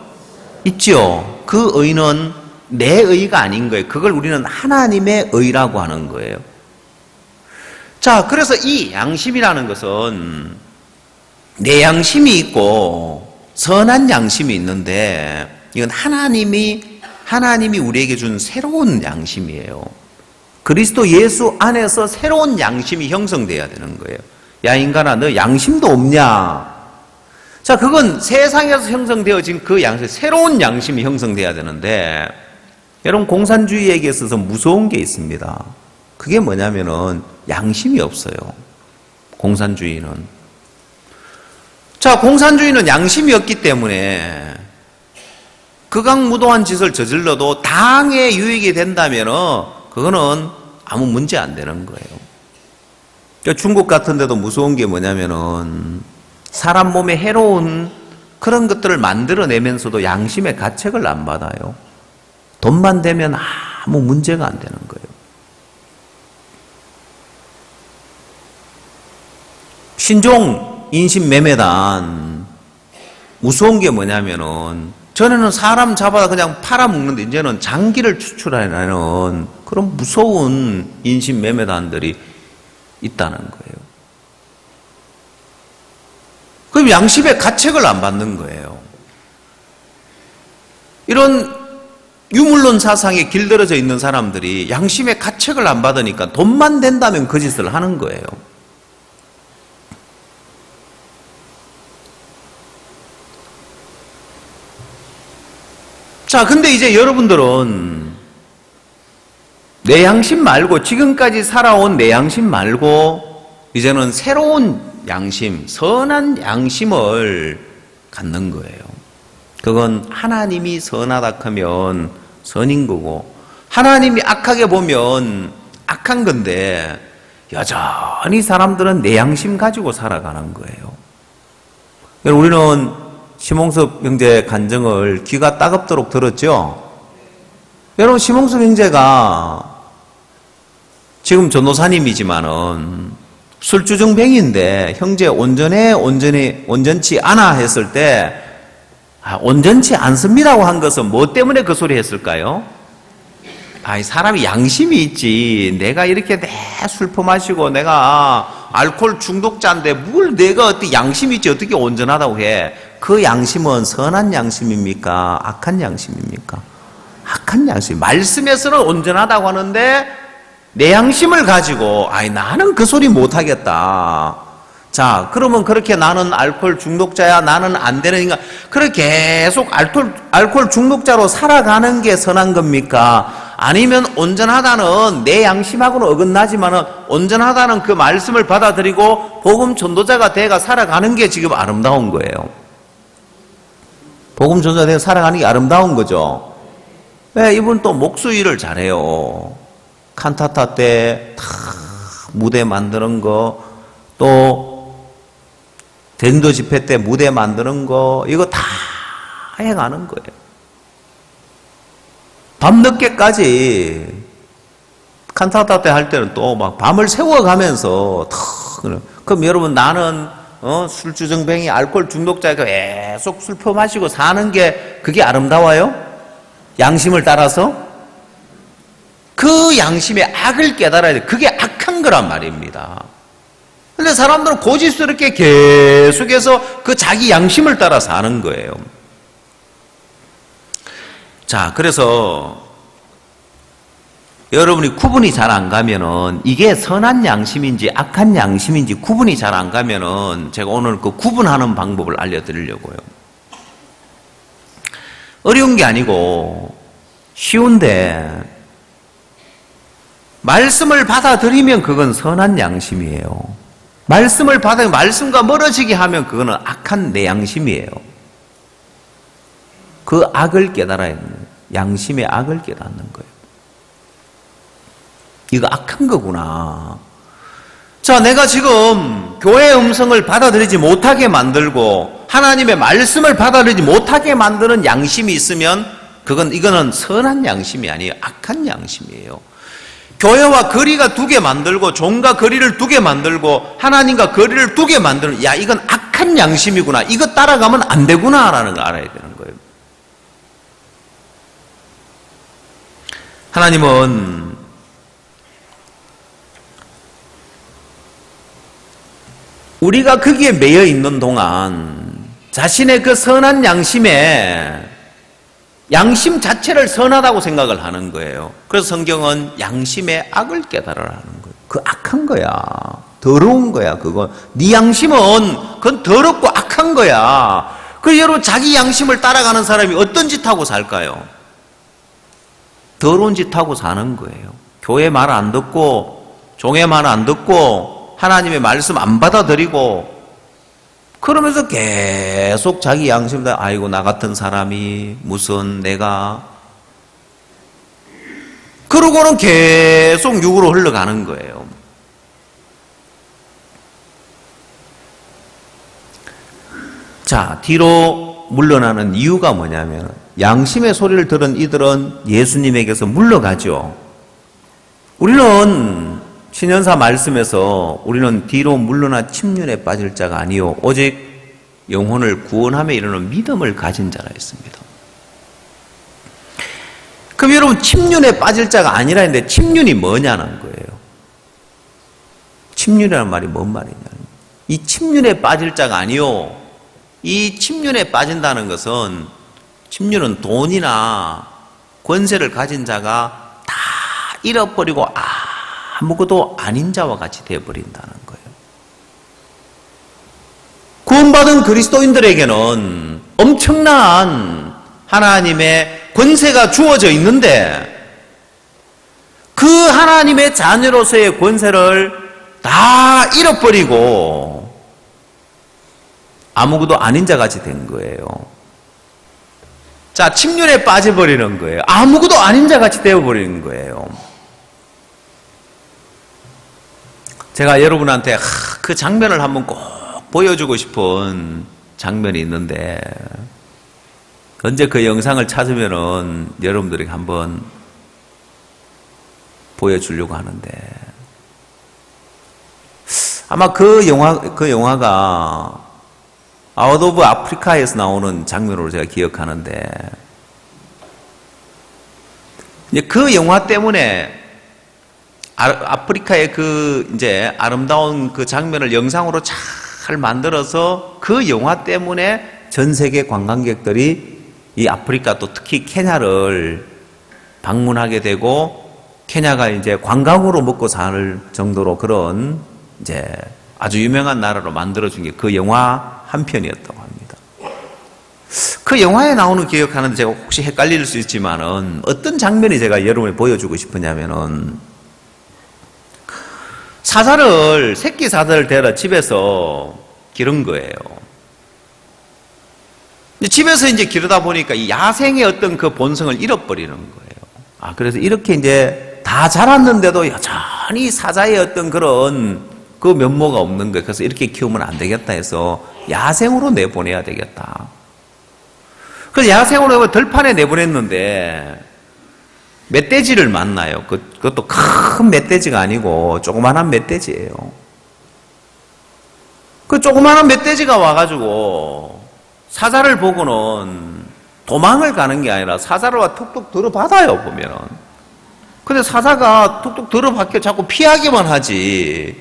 S1: 있죠. 그 의는 내 의가 아닌 거예요. 그걸 우리는 하나님의 의라고 하는 거예요. 자, 그래서 이 양심이라는 것은 내 양심이 있고 선한 양심이 있는데 이건 하나님이 우리에게 준 새로운 양심이에요. 그리스도 예수 안에서 새로운 양심이 형성돼야 되는 거예요. 야, 인간아, 너 양심도 없냐? 자, 그건 세상에서 형성되어진 그 양심, 새로운 양심이 형성돼야 되는데, 여러분, 공산주의에게 있어서 무서운 게 있습니다. 그게 뭐냐면은, 양심이 없어요. 공산주의는. 자, 공산주의는 양심이 없기 때문에, 극악무도한 짓을 저질러도 당에 유익이 된다면은, 그거는 아무 문제 안 되는 거예요. 그러니까 중국 같은 데도 무서운 게 뭐냐면은 사람 몸에 해로운 그런 것들을 만들어내면서도 양심의 가책을 안 받아요. 돈만 되면 아무 문제가 안 되는 거예요. 신종 인신매매단 무서운 게 뭐냐면은 전에는 사람 잡아다 그냥 팔아먹는데 이제는 장기를 추출하는 그런 무서운 인신매매단들이 있다는 거예요. 그럼 양심의 가책을 안 받는 거예요. 이런 유물론 사상에 길들여져 있는 사람들이 양심의 가책을 안 받으니까 돈만 된다면 그 짓을 하는 거예요. 자, 근데 이제 여러분들은 내 양심 말고 지금까지 살아온 내 양심 말고 이제는 새로운 양심, 선한 양심을 갖는 거예요. 그건 하나님이 선하다 하면 선인 거고 하나님이 악하게 보면 악한 건데 여전히 사람들은 내 양심 가지고 살아가는 거예요. 우리는 심홍섭 형제 간증을 귀가 따갑도록 들었죠? 여러분, 심홍섭 형제가 지금 전도사님이지만은 술주정뱅이인데 형제 온전치 않아 했을 때 온전치 않습니다고 한 것은 뭐 때문에 그 소리 했을까요? 사람이 양심이 있지. 내가 이렇게 술 퍼마시고 내가 알코올 중독자인데 뭘 내가 어떻게 양심이 있지 어떻게 온전하다고 해. 그 양심은 선한 양심입니까? 악한 양심입니까? 악한 양심. 말씀에서는 온전하다고 하는데 내 양심을 가지고 나는 그 소리 못하겠다. 자, 그러면 그렇게 나는 알코올 중독자야, 나는 안 되는 인간, 그렇게 계속 알코올 중독자로 살아가는 게 선한 겁니까? 아니면 온전하다는 내 양심하고는 어긋나지만은 온전하다는 그 말씀을 받아들이고 복음 전도자가 돼가 살아가는 게 지금 아름다운 거예요. 복음 전도자가 돼가 살아가는 게 아름다운 거죠. 왜? 이분 또 목수일을 잘해요. 칸타타 때 다 무대 만드는 거, 또 den도 집회 때 무대 만드는 거, 이거 다 해가는 거예요. 밤늦게까지 칸타타 때 할 때는 또 막 밤을 새워가면서 그럼 여러분 나는 술주정뱅이 알코올 중독자가 계속 술 퍼마시고 사는 게 그게 아름다워요? 양심을 따라서? 그 양심의 악을 깨달아야 돼. 그게 악한 거란 말입니다. 근데 사람들은 고집스럽게 계속해서 그 자기 양심을 따라 사는 거예요. 자, 그래서 여러분이 구분이 잘 안 가면은 이게 선한 양심인지 악한 양심인지 구분이 잘 안 가면은 제가 오늘 그 구분하는 방법을 알려드리려고요. 어려운 게 아니고 쉬운데 말씀을 받아들이면 그건 선한 양심이에요. 말씀을 받아 말씀과 멀어지게 하면 그거는 악한 내 양심이에요. 그 악을 깨달아야 하는 거예요. 양심의 악을 깨닫는 거예요. 이거 악한 거구나. 자, 내가 지금 교회의 음성을 받아들이지 못하게 만들고 하나님의 말씀을 받아들이지 못하게 만드는 양심이 있으면 이거는 선한 양심이 아니에요. 악한 양심이에요. 교회와 거리가 두게 만들고 종과 거리를 두게 만들고 하나님과 거리를 두게 만드는 이건 악한 양심이구나. 이거 따라가면 안 되구나라는 걸 알아야 되는 거예요. 하나님은 우리가 거기에 매여 있는 동안 자신의 그 선한 양심 자체를 선하다고 생각을 하는 거예요. 그래서 성경은 양심의 악을 깨달으라는 거예요. 그 악한 거야. 더러운 거야. 그거. 네 양심은 그건 더럽고 악한 거야. 그래서 여러분 자기 양심을 따라가는 사람이 어떤 짓 하고 살까요? 더러운 짓 하고 사는 거예요. 교회 말 안 듣고 종의 말 안 듣고 하나님의 말씀 안 받아들이고 그러면서 계속 자기 양심다 아이고 나 같은 사람이 무슨 내가 그러고는 계속 육으로 흘러가는 거예요. 자, 뒤로 물러나는 이유가 뭐냐면 양심의 소리를 들은 이들은 예수님에게서 물러가죠. 우리는 신년사 말씀에서 우리는 뒤로 물러나 침륜에 빠질 자가 아니요 오직 영혼을 구원함에 이르는 믿음을 가진 자라 했습니다. 그럼 여러분 침륜에 빠질 자가 아니라 했는데 침륜이 뭐냐는 거예요. 침륜이라는 말이 뭔 말이냐. 이 침륜에 빠질 자가 아니요. 이 침륜에 빠진다는 것은 침륜은 돈이나 권세를 가진 자가 다 잃어버리고 아무것도 아닌 자와 같이 되어버린다는 거예요. 구원받은 그리스도인들에게는 엄청난 하나님의 권세가 주어져 있는데 그 하나님의 자녀로서의 권세를 다 잃어버리고 아무것도 아닌 자같이 된 거예요. 자, 침륜에 빠져버리는 거예요. 아무것도 아닌 자같이 되어버리는 거예요. 제가 여러분한테 그 장면을 한번 꼭 보여주고 싶은 장면이 있는데 언제 그 영상을 찾으면은 여러분들에게 한번 보여주려고 하는데 아마 그 영화가 아웃 오브 아프리카에서 나오는 장면으로 제가 기억하는데 그 영화 때문에 아프리카의 이제 아름다운 그 장면을 영상으로 잘 만들어서 그 영화 때문에 전 세계 관광객들이 이 아프리카 또 특히 케냐를 방문하게 되고 케냐가 이제 관광으로 먹고 살 정도로 그런 이제 아주 유명한 나라로 만들어준 게 그 영화 한 편이었다고 합니다. 그 영화에 나오는 기억하는데 제가 혹시 헷갈릴 수 있지만은 어떤 장면이 제가 여러분에 보여주고 싶으냐면은 새끼 사자를 데려 집에서 기른 거예요. 집에서 이제 기르다 보니까 이 야생의 어떤 그 본성을 잃어버리는 거예요. 그래서 이렇게 이제 다 자랐는데도 여전히 사자의 어떤 그런 그 면모가 없는 거예요. 그래서 이렇게 키우면 안 되겠다 해서 야생으로 내보내야 되겠다. 그래서 야생으로 들판에 내보냈는데 멧돼지를 만나요. 그것도 큰 멧돼지가 아니고 조그만한 멧돼지예요. 그 조그만한 멧돼지가 와가지고 사자를 보고는 도망을 가는 게 아니라 사자를 툭툭 들어받아요, 보면은. 근데 사자가 툭툭 들어받게 자꾸 피하기만 하지.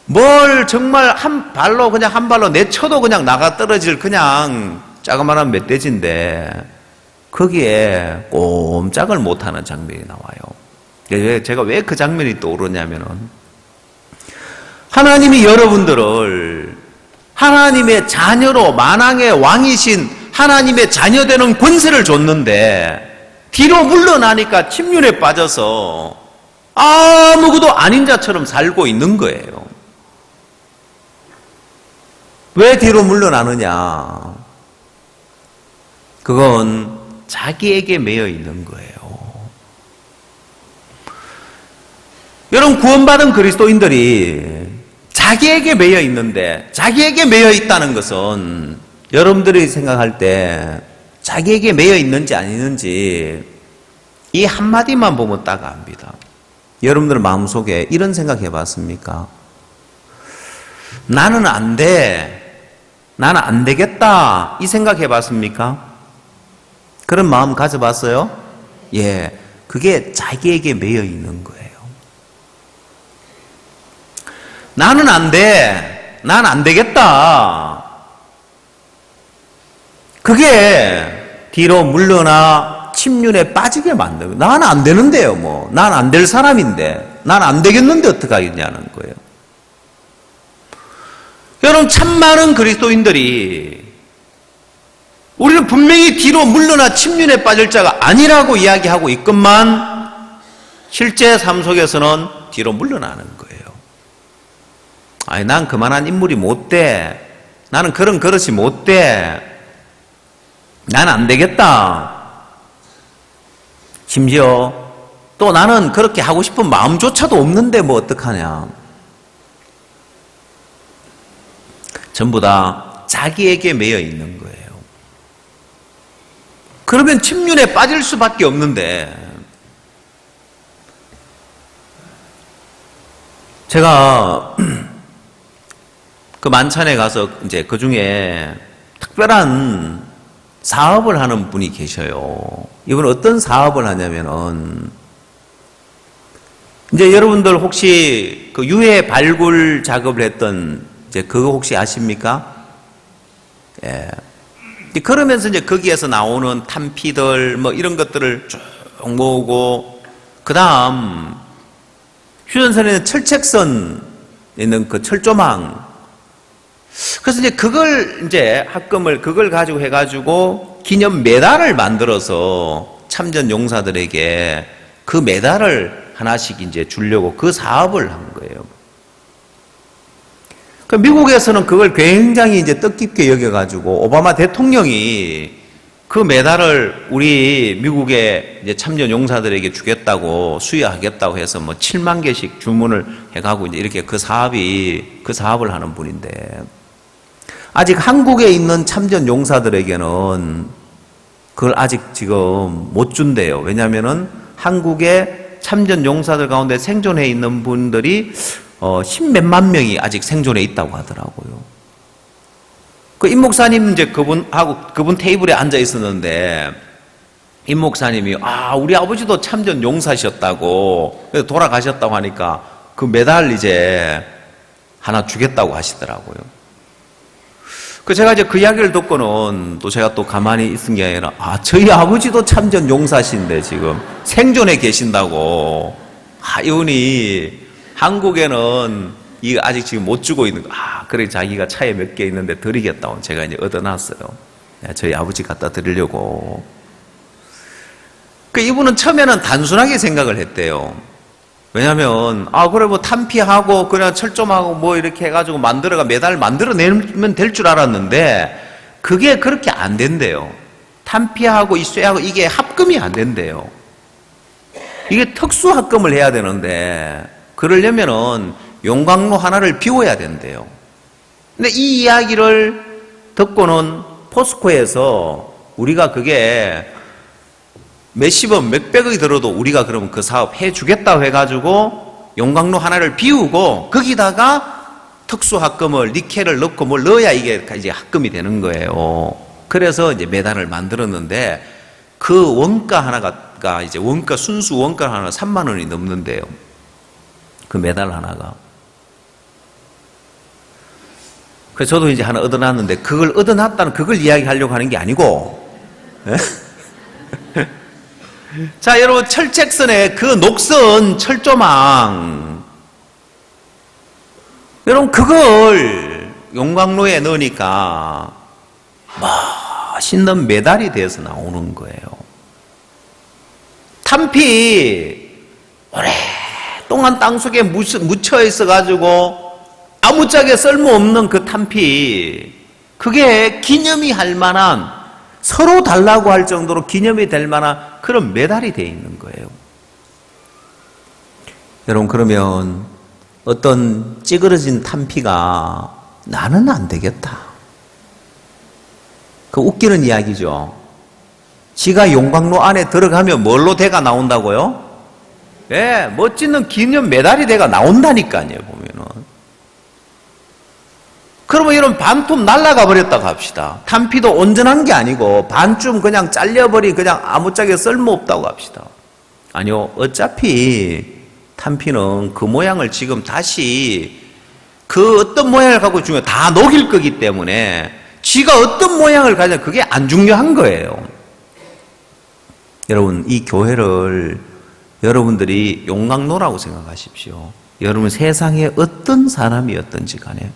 S1: 뭘 정말 한 발로 내쳐도 그냥 나가 떨어질 그냥 자그마한 멧돼지인데 거기에 꼼짝을 못하는 장면이 나와요. 제가 왜 그 장면이 떠오르냐면은 하나님이 여러분들을 하나님의 자녀로 만왕의 왕이신 하나님의 자녀되는 권세를 줬는데 뒤로 물러나니까 침륜에 빠져서 아무것도 아닌 자처럼 살고 있는 거예요. 왜 뒤로 물러나느냐? 그건 자기에게 매여 있는 거예요. 여러분, 구원받은 그리스도인들이 자기에게 매여 있는데, 자기에게 매여 있다는 것은 여러분들이 생각할 때 자기에게 매여 있는지 아니는지 이 한마디만 보면 딱 압니다. 여러분들 마음속에 이런 생각 해봤습니까? 나는 안 돼. 나는 안 되겠다. 이 생각 해봤습니까? 그런 마음 가져봤어요? 예. 그게 자기에게 매여 있는 거예요. 나는 안 돼. 난 안 되겠다. 그게 뒤로 물러나 침륜에 빠지게 만들고, 나는 안 되는데요, 뭐. 난 안 될 사람인데. 난 안 되겠는데 어떡하겠냐는 거예요. 여러분, 참 많은 그리스도인들이 우리는 분명히 뒤로 물러나 침륜에 빠질 자가 아니라고 이야기하고 있건만 실제 삶 속에서는 뒤로 물러나는 거예요. 아니, 난 그만한 인물이 못 돼. 나는 그런 그릇이 못 돼. 난 안 되겠다. 심지어 또 나는 그렇게 하고 싶은 마음조차도 없는데 뭐 어떡하냐. 전부 다 자기에게 매여 있는 거예요. 그러면 침륜에 빠질 수밖에 없는데, 제가 그 만찬에 가서 이제 그 중에 특별한 사업을 하는 분이 계셔요. 이분은 어떤 사업을 하냐면은, 이제 여러분들 혹시 그 유해 발굴 작업을 했던 이제 그거 혹시 아십니까? 예. 그러면서 이제 거기에서 나오는 탄피들 뭐 이런 것들을 쭉 모으고, 그 다음 휴전선에는 철책선 있는 그 철조망, 그래서 이제 그걸 이제 합금을 그걸 가지고 해가지고 기념 메달을 만들어서 참전 용사들에게 그 메달을 하나씩 이제 주려고 그 사업을 한 거예요. 그 미국에서는 그걸 굉장히 이제 뜻깊게 여겨가지고 오바마 대통령이 그 메달을 우리 미국의 이제 참전 용사들에게 주겠다고 수여하겠다고 해서 뭐 7만 개씩 주문을 해가고 이제 이렇게 그 사업을 하는 분인데, 아직 한국에 있는 참전 용사들에게는 그걸 아직 지금 못 준대요. 왜냐하면은 한국의 참전 용사들 가운데 생존해 있는 분들이 10몇만 명이 아직 생존해 있다고 하더라고요. 그 임 목사님 이제 그분 테이블에 앉아 있었는데, 임 목사님이 우리 아버지도 참전 용사셨다고, 그래서 돌아가셨다고 하니까 그 메달 이제 하나 주겠다고 하시더라고요. 그 제가 이제 그 이야기를 듣고는 또 제가 또 가만히 있은 게 아니라, 저희 아버지도 참전 용사신데 지금 생존해 계신다고. 이분이 한국에는 이거 아직 지금 못 주고 있는 거. 그래 자기가 차에 몇 개 있는데 드리겠다고 제가 이제 얻어놨어요. 저희 아버지 갖다 드리려고. 그 이분은 처음에는 단순하게 생각을 했대요. 왜냐면 그래 뭐 탄피하고 그냥 철조망하고 뭐 이렇게 해가지고 메달 만들어내면 될 줄 알았는데 그게 그렇게 안 된대요. 탄피하고 이 쇠하고 이게 합금이 안 된대요. 이게 특수 합금을 해야 되는데 그러려면은 용광로 하나를 비워야 된대요. 근데 이 이야기를 듣고는 포스코에서 우리가 그게 몇십원, 몇백억이 들어도 우리가 그러면 그 사업 해주겠다고 해가지고 용광로 하나를 비우고 거기다가 특수합금을, 니켈을 넣고 뭘 넣어야 이게 이제 합금이 되는 거예요. 그래서 이제 메달을 만들었는데 그 원가 하나가 이제 순수 원가 하나 3만 원이 넘는데요. 그 메달 하나가. 그래서 저도 이제 하나 얻어놨는데 그걸 얻어놨다는 그걸 이야기하려고 하는 게 아니고, 자, 여러분, 철책선의 그 녹슨 철조망, 여러분, 그걸 용광로에 넣으니까 멋있는 메달이 돼서 나오는 거예요. 탄피, 오랫동안 땅속에 묻혀 있어가지고 아무짝에 쓸모없는 그 탄피, 그게 기념이 할 만한, 서로 달라고 할 정도로 기념이 될 만한 그런 메달이 되어 있는 거예요. 여러분, 그러면 어떤 찌그러진 탄피가 나는 안 되겠다. 그 웃기는 이야기죠. 지가 용광로 안에 들어가면 뭘로 대가 나온다고요? 예, 멋지는 기념 메달이 대가 나온다니까요, 보면은. 그러면 이런 반톱 날아가 버렸다고 합시다. 탄피도 온전한 게 아니고 반쯤 그냥 잘려버린 그냥 아무짝에 쓸모없다고 합시다. 아니요, 어차피 탄피는 그 모양을 지금 다시 그 어떤 모양을 갖고 주면 다 녹일 거기 때문에 지가 어떤 모양을 가져 그게 안 중요한 거예요. 여러분, 이 교회를 여러분들이 용광로라고 생각하십시오. 여러분, 세상에 어떤 사람이었든지 간에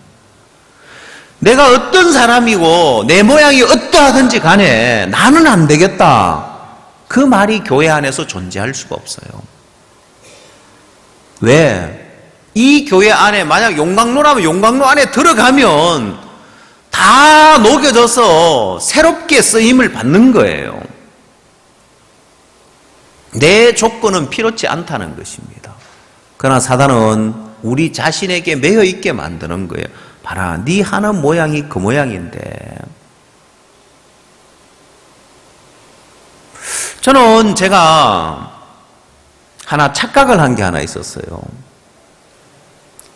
S1: 내가 어떤 사람이고 내 모양이 어떠하든지 간에 나는 안 되겠다, 그 말이 교회 안에서 존재할 수가 없어요. 왜? 이 교회 안에 만약 용광로라면 용광로 안에 들어가면 다 녹여져서 새롭게 쓰임을 받는 거예요. 내 조건은 필요치 않다는 것입니다. 그러나 사단은 우리 자신에게 매여 있게 만드는 거예요. 봐라, 네 하는 모양이 그 모양인데. 저는 제가 하나 착각을 한 게 하나 있었어요.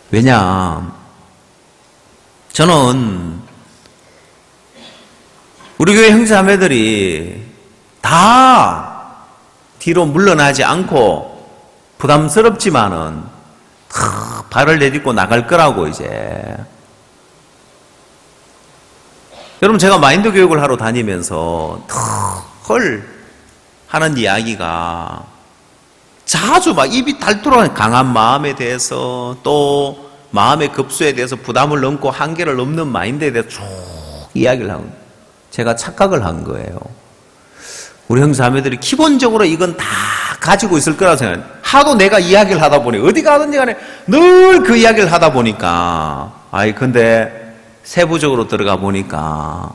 S1: 왜냐, 저는 우리 교회 형제자매들이 다 뒤로 물러나지 않고 부담스럽지만은 발을 내딛고 나갈 거라고 이제. 여러분, 제가 마인드 교육을 하러 다니면서 헐 하는 이야기가 자주 막 입이 닳도록 강한 마음에 대해서, 또 마음의 급수에 대해서, 부담을 넘고 한계를 넘는 마인드에 대해서 쭉 이야기를 하고, 제가 착각을 한 거예요. 우리 형제자매들이 기본적으로 이건 다 가지고 있을 거라고 생각해요. 하도 내가 이야기를 하다 보니 어디 가든지 간에 늘 그 이야기를 하다 보니까, 근데 세부적으로 들어가 보니까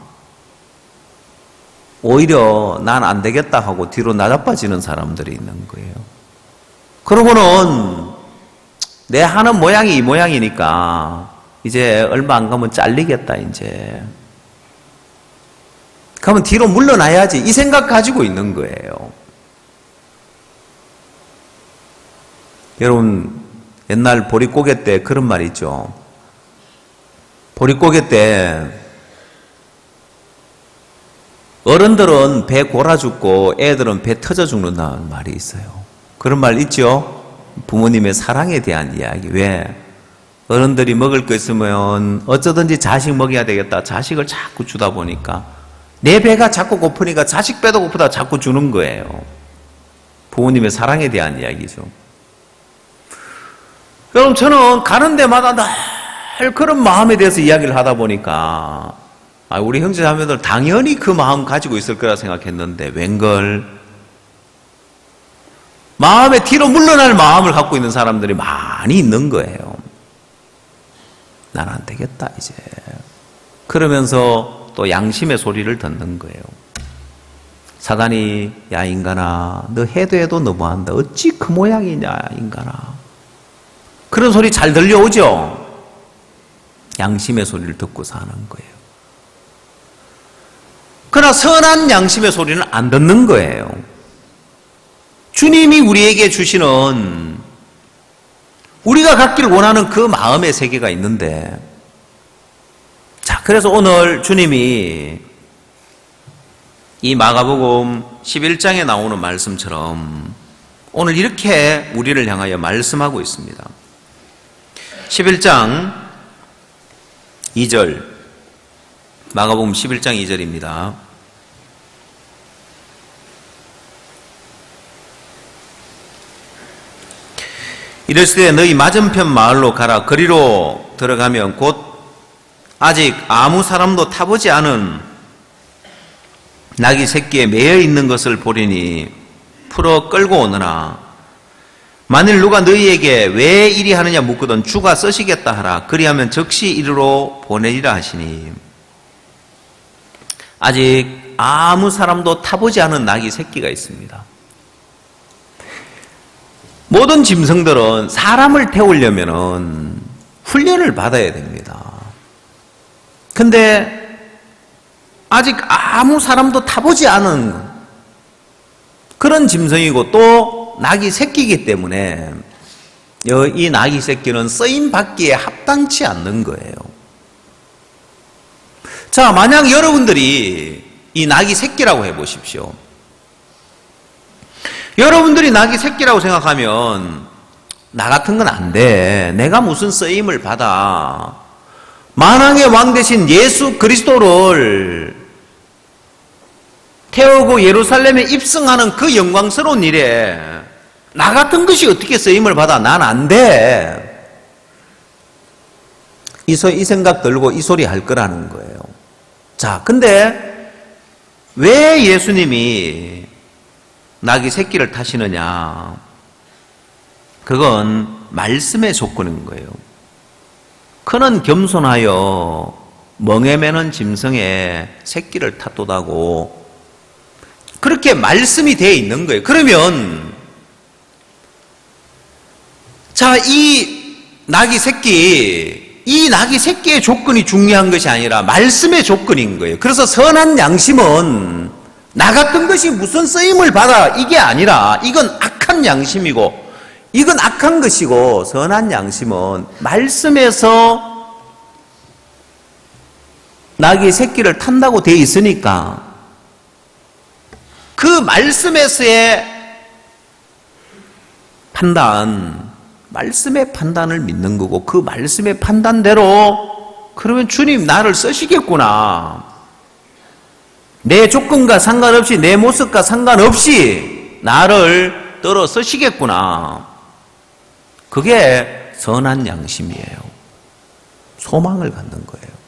S1: 오히려 난 안 되겠다 하고 뒤로 나자빠지는 사람들이 있는 거예요. 그러고는 내 하는 모양이 이 모양이니까 이제 얼마 안 가면 잘리겠다 이제. 그러면 뒤로 물러나야지, 이 생각 가지고 있는 거예요. 여러분, 옛날 보릿고개 때 그런 말 있죠. 보릿고개 때 어른들은 배 골아 죽고 애들은 배 터져 죽는다는 말이 있어요. 그런 말 있죠? 부모님의 사랑에 대한 이야기. 왜? 어른들이 먹을 거 있으면 어쩌든지 자식 먹여야 되겠다, 자식을 자꾸 주다 보니까 내 배가 자꾸 고프니까 자식 배도 고프다 자꾸 주는 거예요. 부모님의 사랑에 대한 이야기죠. 여러분, 저는 가는 데마다 늘 그런 마음에 대해서 이야기를 하다 보니까 우리 형제자매들 당연히 그 마음 가지고 있을 거라 생각했는데 웬걸 마음에 뒤로 물러날 마음을 갖고 있는 사람들이 많이 있는 거예요. 난 안 되겠다 이제. 그러면서 또 양심의 소리를 듣는 거예요. 사단이, 야 인간아, 너 해도 너무한다, 어찌 그 모양이냐 인간아. 그런 소리 잘 들려오죠? 양심의 소리를 듣고 사는 거예요. 그러나 선한 양심의 소리는 안 듣는 거예요. 주님이 우리에게 주시는, 우리가 갖기를 원하는 그 마음의 세계가 있는데, 자, 그래서 오늘 주님이 이 마가복음 11장에 나오는 말씀처럼 오늘 이렇게 우리를 향하여 말씀하고 있습니다. 11장 2절, 마가복음 11장 2절입니다. 이르시되 너희 맞은편 마을로 가라. 거리로 들어가면 곧 아직 아무 사람도 타보지 않은 낙이 새끼에 매여 있는 것을 보리니 풀어 끌고 오너라. 만일 누가 너희에게 왜 이리 하느냐 묻거든 주가 쓰시겠다 하라. 그리하면 즉시 이리로 보내리라 하시니. 아직 아무 사람도 타보지 않은 낙이 새끼가 있습니다. 모든 짐승들은 사람을 태우려면 훈련을 받아야 됩니다. 근데 아직 아무 사람도 타보지 않은 그런 짐승이고 또 낙이 새끼이기 때문에 이 낙이 새끼는 쓰임 받기에 합당치 않는 거예요. 자, 만약 여러분들이 이 낙이 새끼라고 해보십시오. 여러분들이 낙이 새끼라고 생각하면 나 같은 건 안 돼. 내가 무슨 쓰임을 받아. 만왕의 왕 대신 예수 그리스도를 태우고 예루살렘에 입성하는 그 영광스러운 일에 나 같은 것이 어떻게 쓰임을 받아. 난 안 돼. 이 생각 들고 이 소리 할 거라는 거예요. 자, 근데 왜 예수님이 낙이 새끼를 타시느냐? 그건 말씀의 조건인 거예요. 그는 겸손하여 멍에 매는 짐승의 새끼를 탔도다고 그렇게 말씀이 되어 있는 거예요. 그러면 자, 이 낙이 새끼의 조건이 중요한 것이 아니라 말씀의 조건인 거예요. 그래서 선한 양심은 나 같은 것이 무슨 쓰임을 받아 이게 아니라 이건 악한 양심이고 이건 악한 것이고 선한 양심은 말씀에서 낙이 새끼를 탄다고 되어 있으니까 그 말씀에서의 판단, 말씀의 판단을 믿는 거고 그 말씀의 판단대로 그러면 주님 나를 쓰시겠구나. 내 조건과 상관없이 내 모습과 상관없이 나를 떨어 쓰시겠구나. 그게 선한 양심이에요. 소망을 갖는 거예요.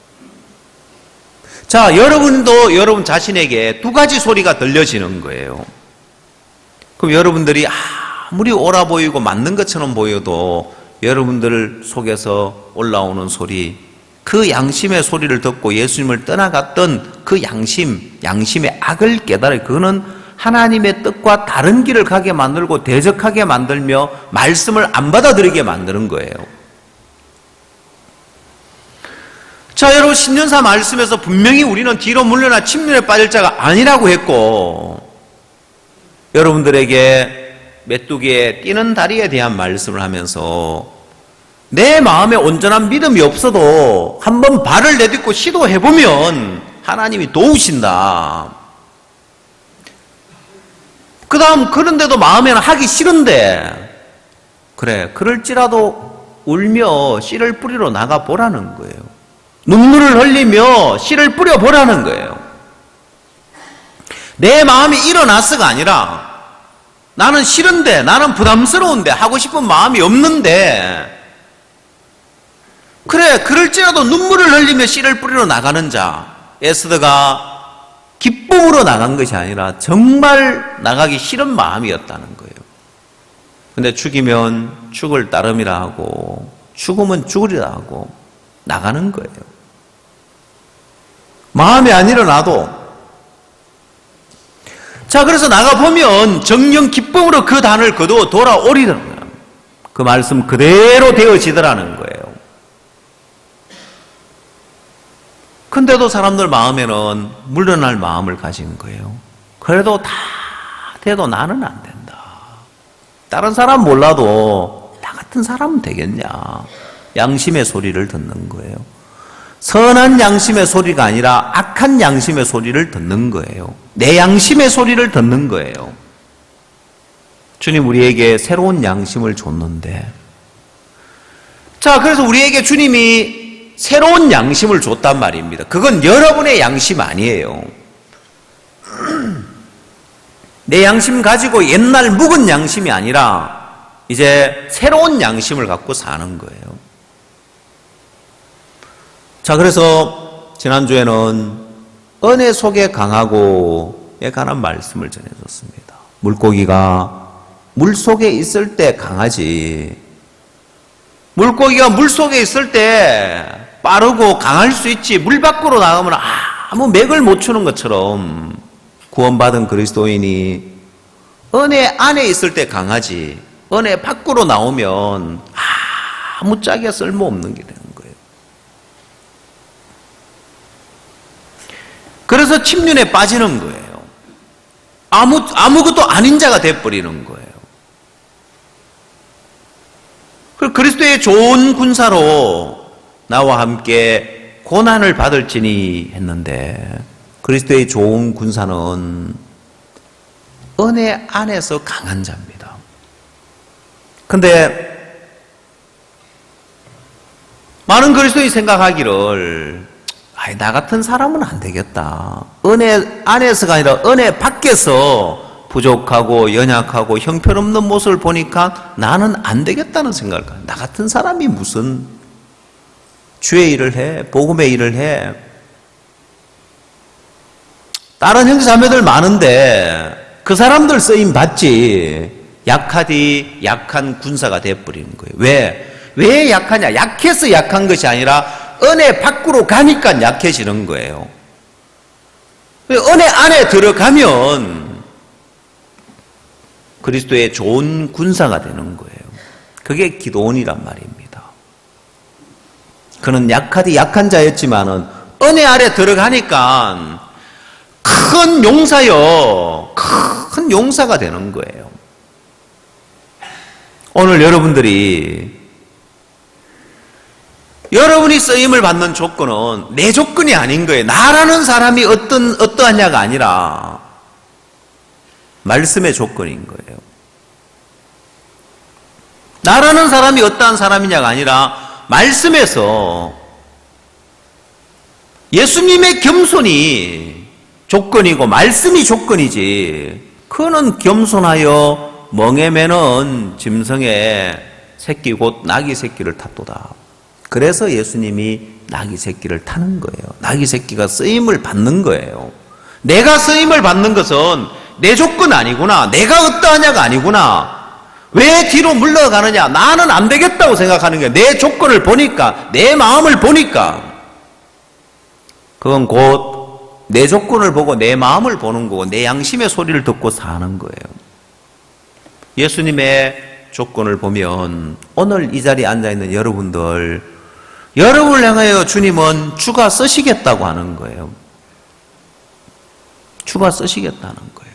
S1: 자, 여러분도 여러분 자신에게 두 가지 소리가 들려지는 거예요. 그럼 여러분들이 아무리 옳아 보이고 맞는 것처럼 보여도 여러분들 속에서 올라오는 소리, 그 양심의 소리를 듣고 예수님을 떠나갔던 그 양심의 악을 깨달아요. 그거는 하나님의 뜻과 다른 길을 가게 만들고 대적하게 만들며 말씀을 안 받아들이게 만드는 거예요. 자, 여러분 신년사 말씀에서 분명히 우리는 뒤로 물러나 침륜에 빠질 자가 아니라고 했고 여러분들에게 메뚜기의 뛰는 다리에 대한 말씀을 하면서 내 마음에 온전한 믿음이 없어도 한번 발을 내딛고 시도해보면 하나님이 도우신다. 그 다음 그런데도 마음에는 하기 싫은데 그래 그럴지라도 울며 씨를 뿌리러 나가보라는 거예요. 눈물을 흘리며 씨를 뿌려보라는 거예요. 내 마음이 일어났어가 아니라 나는 싫은데 나는 부담스러운데 하고 싶은 마음이 없는데 그래 그럴지라도 눈물을 흘리며 씨를 뿌리러 나가는 자 에스더가 기쁨으로 나간 것이 아니라 정말 나가기 싫은 마음이었다는 거예요. 근데 죽이면 죽을 따름이라 하고 죽으면 죽으리라 하고 나가는 거예요. 마음이 안 일어나도 자 그래서 나가보면 정령 기쁨으로 그 단을 거두어 돌아오리더라고요. 그 말씀 그대로 되어지더라는 거예요. 근데도 사람들 마음에는 물러날 마음을 가진 거예요. 그래도 다 돼도 나는 안 된다. 다른 사람 몰라도 나 같은 사람은 되겠냐. 양심의 소리를 듣는 거예요. 선한 양심의 소리가 아니라 악한 양심의 소리를 듣는 거예요. 내 양심의 소리를 듣는 거예요. 주님 우리에게 새로운 양심을 줬는데 자 그래서 우리에게 주님이 새로운 양심을 줬단 말입니다. 그건 여러분의 양심 아니에요. 내 양심 가지고 옛날 묵은 양심이 아니라 이제 새로운 양심을 갖고 사는 거예요. 자, 그래서 지난주에는 은혜 속에 강하고에 관한 말씀을 전해줬습니다. 물고기가 물속에 있을 때 강하지. 물고기가 물속에 있을 때 빠르고 강할 수 있지. 물 밖으로 나가면 아무 맥을 못 추는 것처럼 구원받은 그리스도인이 은혜 안에 있을 때 강하지. 은혜 밖으로 나오면 아무 짝이야 쓸모없는 게 되는 거예요. 그래서 침륜에 빠지는 거예요. 아무것도 아닌 자가 돼버리는 거예요. 그리스도의 좋은 군사로 나와 함께 고난을 받을지니 했는데, 그리스도의 좋은 군사는 은혜 안에서 강한 자입니다. 근데 많은 그리스도인이 생각하기를 나 같은 사람은 안 되겠다. 은혜 안에서가 아니라 은혜 밖에서 부족하고 연약하고 형편없는 모습을 보니까 나는 안 되겠다는 생각을 해요. 나 같은 사람이 무슨 주의 일을 해, 복음의 일을 해. 다른 형제자매들 많은데 그 사람들 쓰임 받지. 약하디 약한 군사가 되어버리는 거예요. 왜 약하냐? 약해서 약한 것이 아니라 은혜 밖으로 가니까 약해지는 거예요. 은혜 안에 들어가면 그리스도의 좋은 군사가 되는 거예요. 그게 기도원이란 말입니다. 그는 약하디 약한 자였지만은 은혜 아래 들어가니까 큰 용사요, 큰 용사가 되는 거예요. 오늘 여러분이 쓰임을 받는 조건은 내 조건이 아닌 거예요. 나라는 사람이 어떠하냐가 아니라 말씀의 조건인 거예요. 나라는 사람이 어떠한 사람이냐가 아니라 말씀에서 예수님의 겸손이 조건이고 말씀이 조건이지. 그는 겸손하여 멍에 매는 짐승의 새끼 곧 나귀 새끼를 탔도다. 그래서 예수님이 나귀 새끼를 타는 거예요. 나귀 새끼가 쓰임을 받는 거예요. 내가 쓰임을 받는 것은 내 조건 아니구나. 내가 어떠하냐가 아니구나. 왜 뒤로 물러가느냐. 나는 안 되겠다고 생각하는 거예요. 내 조건을 보니까, 내 마음을 보니까. 그건 곧 내 조건을 보고 내 마음을 보는 거고 내 양심의 소리를 듣고 사는 거예요. 예수님의 조건을 보면 오늘 이 자리에 앉아있는 여러분을 향하여 주님은 주가 쓰시겠다고 하는 거예요. 주가 쓰시겠다는 거예요.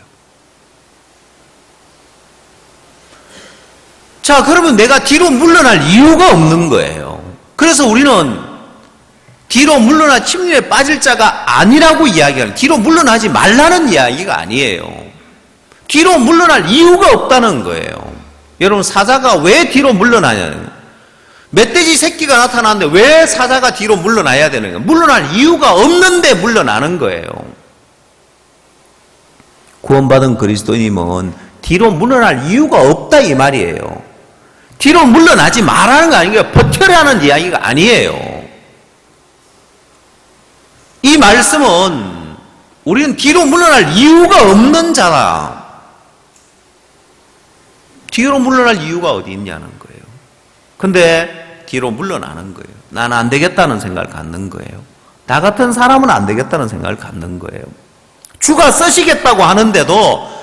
S1: 자, 그러면 내가 뒤로 물러날 이유가 없는 거예요. 그래서 우리는 뒤로 물러나 침륜에 빠질 자가 아니라고 이야기하는, 뒤로 물러나지 말라는 이야기가 아니에요. 뒤로 물러날 이유가 없다는 거예요. 여러분, 사자가 왜 뒤로 물러나냐는, 멧돼지 새끼가 나타났는데 왜 사자가 뒤로 물러나야 되는 거예요? 물러날 이유가 없는데 물러나는 거예요. 구원받은 그리스도인은 뒤로 물러날 이유가 없다 이 말이에요. 뒤로 물러나지 말라는 거 아니에요. 버텨라는 이야기가 아니에요. 이 말씀은 우리는 뒤로 물러날 이유가 없는 자다. 뒤로 물러날 이유가 어디 있냐는 거예요. 근데 뒤로 물러나는 거예요. 나는 안 되겠다는 생각을 갖는 거예요. 나 같은 사람은 안 되겠다는 생각을 갖는 거예요. 주가 쓰시겠다고 하는데도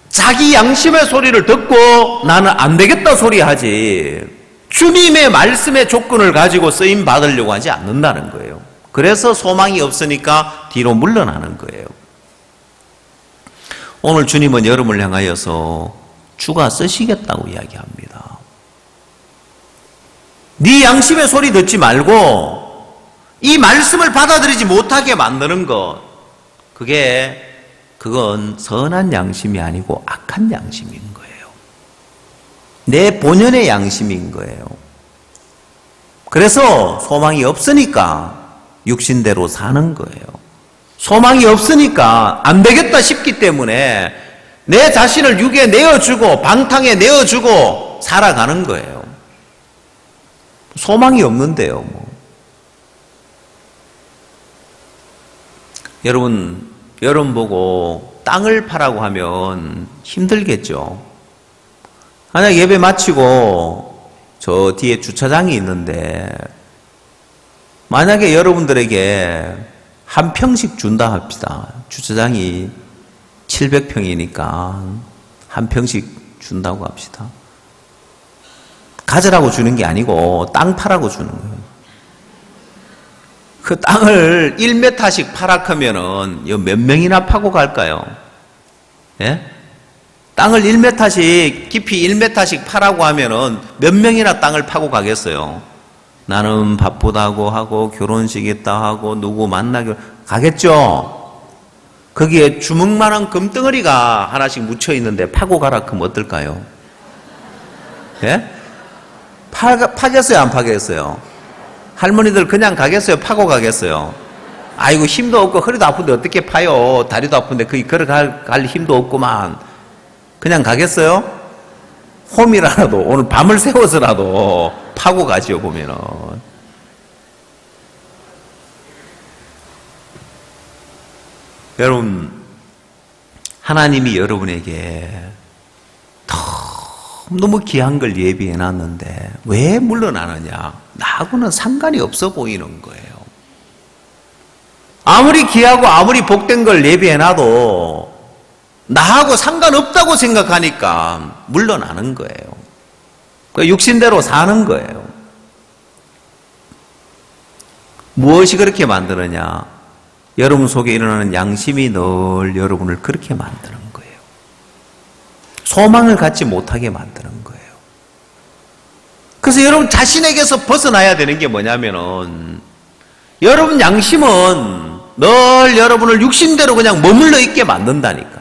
S1: 자기 양심의 소리를 듣고 나는 안 되겠다 소리하지, 주님의 말씀의 조건을 가지고 쓰임 받으려고 하지 않는다는 거예요. 그래서 소망이 없으니까 뒤로 물러나는 거예요. 오늘 주님은 여러분을 향하여서 주가 쓰시겠다고 이야기합니다. 네 양심의 소리 듣지 말고 이 말씀을 받아들이지 못하게 만드는 것, 그건 선한 양심이 아니고 악한 양심인 거예요. 내 본연의 양심인 거예요. 그래서 소망이 없으니까 육신대로 사는 거예요. 소망이 없으니까 안 되겠다 싶기 때문에 내 자신을 육에 내어주고 방탕에 내어주고 살아가는 거예요. 소망이 없는데요. 여러분 보고 땅을 파라고 하면 힘들겠죠. 만약 예배 마치고 저 뒤에 주차장이 있는데 만약에 여러분들에게 한 평씩 준다 합시다. 주차장이 700평이니까 한 평씩 준다고 합시다. 가져라고 주는 게 아니고 땅 파라고 주는 거예요. 그 땅을 1m씩 파락하면은 몇 명이나 파고 갈까요? 예? 땅을 1m씩, 깊이 1m씩 파라고 하면은 몇 명이나 땅을 파고 가겠어요? 나는 바쁘다고 하고 결혼식 있다 하고 누구 만나기로 가겠죠? 거기에 주먹만한 금덩어리가 하나씩 묻혀 있는데 파고 가라 그럼 어떨까요? 예? 파겠어요? 안 파겠어요? 할머니들 그냥 가겠어요? 파고 가겠어요? 아이고 힘도 없고 허리도 아픈데 어떻게 파요? 다리도 아픈데 거기 걸어갈 힘도 없구만. 그냥 가겠어요? 홈이라도 오늘 밤을 새워서라도 파고 가지요 보면은. 여러분 하나님이 여러분에게 너무 귀한 걸 예비해 놨는데 왜 물러나느냐? 나하고는 상관이 없어 보이는 거예요. 아무리 귀하고 아무리 복된 걸 예비해 놔도 나하고 상관없다고 생각하니까 물러나는 거예요. 그 육신대로 사는 거예요. 무엇이 그렇게 만드느냐? 여러분 속에 일어나는 양심이 늘 여러분을 그렇게 만드는 거예요. 소망을 갖지 못하게 만드는 거예요. 그래서 여러분 자신에게서 벗어나야 되는 게 뭐냐면은 여러분 양심은 늘 여러분을 육신대로 그냥 머물러 있게 만든다니까요.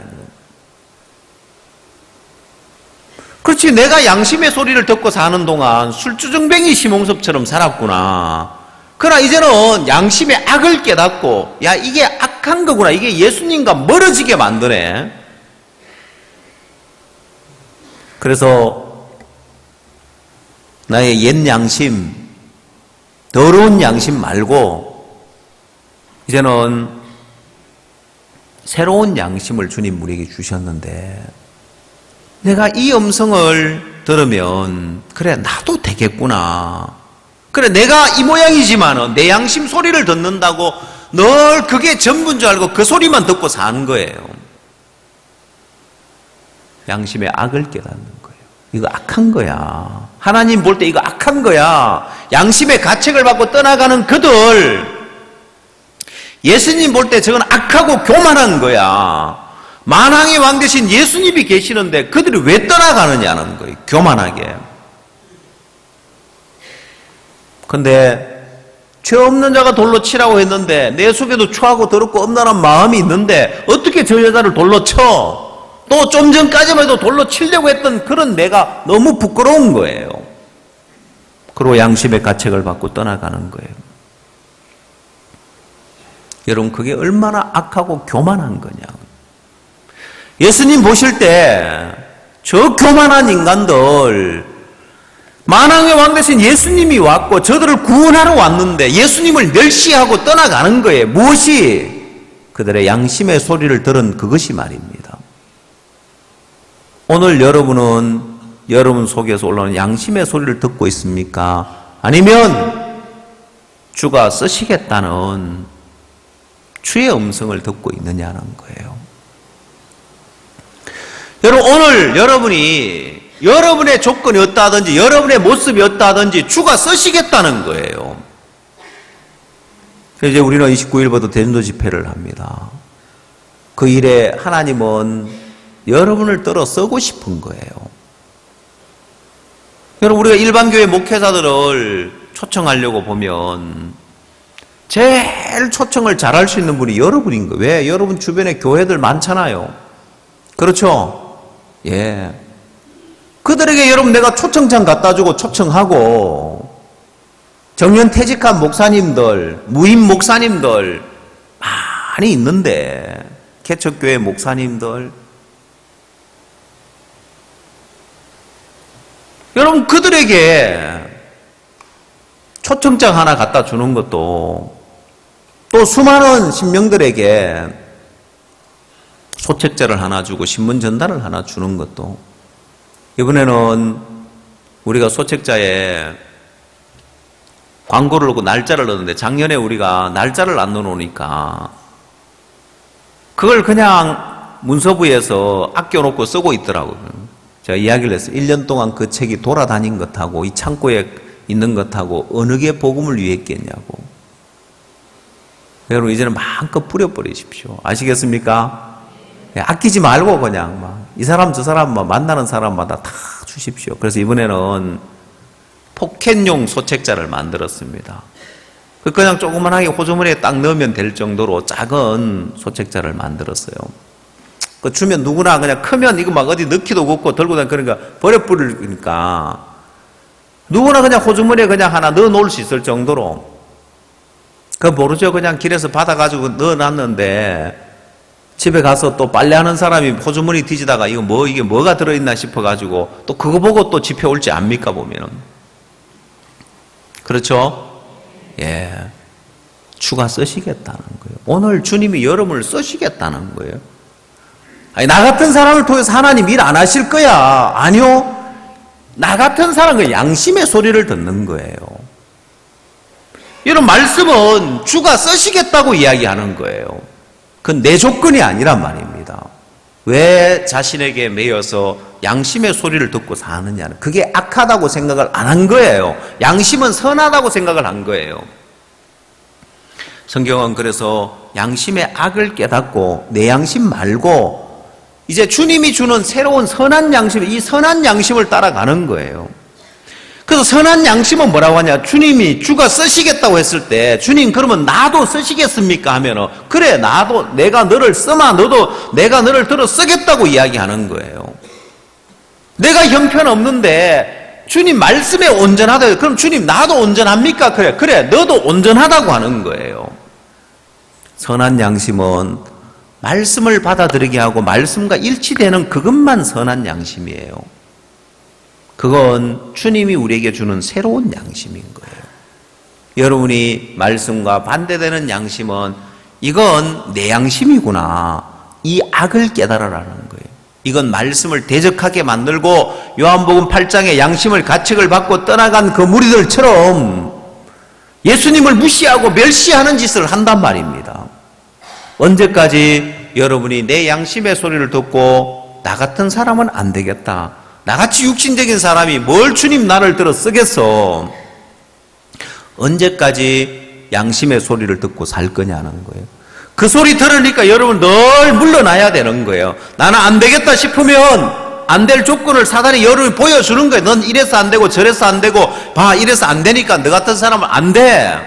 S1: 그렇지, 내가 양심의 소리를 듣고 사는 동안 술주정뱅이 시몽섭처럼 살았구나. 그러나 이제는 양심의 악을 깨닫고 야 이게 악한 거구나, 이게 예수님과 멀어지게 만드네. 그래서 나의 옛 양심, 더러운 양심 말고 이제는 새로운 양심을 주님 우리에게 주셨는데 내가 이 음성을 들으면 그래 나도 되겠구나. 그래 내가 이 모양이지만은 내 양심 소리를 듣는다고 늘 그게 전부인 줄 알고 그 소리만 듣고 사는 거예요. 양심의 악을 깨닫는 거예요. 이거 악한 거야. 하나님 볼 때 이거 악한 거야. 양심의 가책을 받고 떠나가는 그들, 예수님 볼 때 저건 악하고 교만한 거야. 만왕의 왕 되신 예수님이 계시는데 그들이 왜 떠나가느냐는 거예요. 교만하게. 근데 죄 없는 자가 돌로 치라고 했는데 내 속에도 추하고 더럽고 엄란한 마음이 있는데 어떻게 저 여자를 돌로 쳐? 또 좀 전까지만 해도 돌로 치려고 했던 그런 내가 너무 부끄러운 거예요. 그리고 양심의 가책을 받고 떠나가는 거예요. 여러분 그게 얼마나 악하고 교만한 거냐. 예수님 보실 때 저 교만한 인간들, 만왕의 왕 되신 예수님이 왔고 저들을 구원하러 왔는데 예수님을 멸시하고 떠나가는 거예요. 무엇이? 그들의 양심의 소리를 들은 그것이 말입니다. 오늘 여러분은 여러분 속에서 올라오는 양심의 소리를 듣고 있습니까? 아니면 주가 쓰시겠다는 주의 음성을 듣고 있느냐는 거예요. 여러분 오늘 여러분이 여러분의 조건이 어떠하든지 여러분의 모습이 어떠하든지 주가 쓰시겠다는 거예요. 이제 우리는 29일부터 대전도 집회를 합니다. 그 일에 하나님은 여러분을 들어 쓰고 싶은 거예요. 여러분 우리가 일반교회 목회자들을 초청하려고 보면 제일 초청을 잘할 수 있는 분이 여러분인 거예요. 왜? 여러분 주변에 교회들 많잖아요. 그렇죠? 예. 그들에게 여러분 내가 초청장 갖다 주고 초청하고 정년 퇴직한 목사님들, 무임 목사님들 많이 있는데 개척교회 목사님들 여러분 그들에게 초청장 하나 갖다 주는 것도 또 수많은 이번에는 우리가 소책자에 광고를 넣고 날짜를 넣었는데 작년에 우리가 날짜를 안 넣어놓으니까 그걸 그냥 문서부에서 아껴놓고 쓰고 있더라고요. 제가 이야기를 했어요. 1년 동안 그 책이 돌아다닌 것하고 이 창고에 있는 것하고 어느 게 복음을 위했겠냐고. 여러분 이제는 마음껏 뿌려버리십시오. 아시겠습니까? 아끼지 말고 그냥 막 이 사람 저 사람 만나는 사람마다 다 주십시오. 그래서 이번에는 포켓용 소책자를 만들었습니다. 그냥 조그만하게 호주머니에 딱 넣으면 될 정도로 작은 소책자를 만들었어요. 그 주면 누구나 그냥 크면 이거 막 어디 넣기도 없고 들고 다니까 그러니까 버려버리니까 누구나 그냥 호주머니에 그냥 하나 넣어 놓을 수 있을 정도로 그 모르죠. 그냥 길에서 받아가지고 넣어놨는데 집에 가서 또 빨래하는 사람이 호주머니 뒤지다가 이게 뭐가 들어있나 싶어가지고 또 그거 보고 또 집에 올지 압니까 보면은. 그렇죠? 예. 주가 쓰시겠다는 거예요. 오늘 주님이 여러분을 쓰시겠다는 거예요. 아니, 나 같은 사람을 통해서 하나님 일 안 하실 거야. 아니요. 나 같은 사람은 양심의 소리를 듣는 거예요. 이런 말씀은 주가 쓰시겠다고 이야기하는 거예요. 그건 내 조건이 아니란 말입니다. 왜 자신에게 매여서 양심의 소리를 듣고 사느냐는 그게 악하다고 생각을 안 한 거예요. 양심은 선하다고 생각을 한 거예요. 성경은 그래서 양심의 악을 깨닫고 내 양심 말고 이제 주님이 주는 새로운 선한 양심, 이 선한 양심을 따라가는 거예요. 그래서 선한 양심은 뭐라고 하냐? 주님이 주가 쓰시겠다고 했을 때 주님 그러면 나도 쓰시겠습니까? 하면은 그래 나도 내가 너를 써마 너도 내가 너를 들어 쓰겠다고 이야기하는 거예요. 내가 형편없는데 주님 말씀에 온전하다. 그럼 주님 나도 온전합니까? 그래 너도 온전하다고 하는 거예요. 선한 양심은 말씀을 받아들이게 하고 말씀과 일치되는 그것만 선한 양심이에요. 그건 주님이 우리에게 주는 새로운 양심인 거예요. 여러분이 말씀과 반대되는 양심은 이건 내 양심이구나. 이 악을 깨달으라는 거예요. 이건 말씀을 대적하게 만들고 요한복음 8장에 양심을 가책을 받고 떠나간 그 무리들처럼 예수님을 무시하고 멸시하는 짓을 한단 말입니다. 언제까지 여러분이 내 양심의 소리를 듣고 나 같은 사람은 안 되겠다. 나같이 육신적인 사람이 뭘 주님 나를 들어 쓰겠어. 언제까지 양심의 소리를 듣고 살 거냐는 거예요. 그 소리 들으니까 여러분 늘 물러나야 되는 거예요. 나는 안 되겠다 싶으면 안 될 조건을 사단이 여러분이 보여주는 거예요. 넌 이래서 안 되고 저래서 안 되고 봐 이래서 안 되니까 너 같은 사람은 안 돼.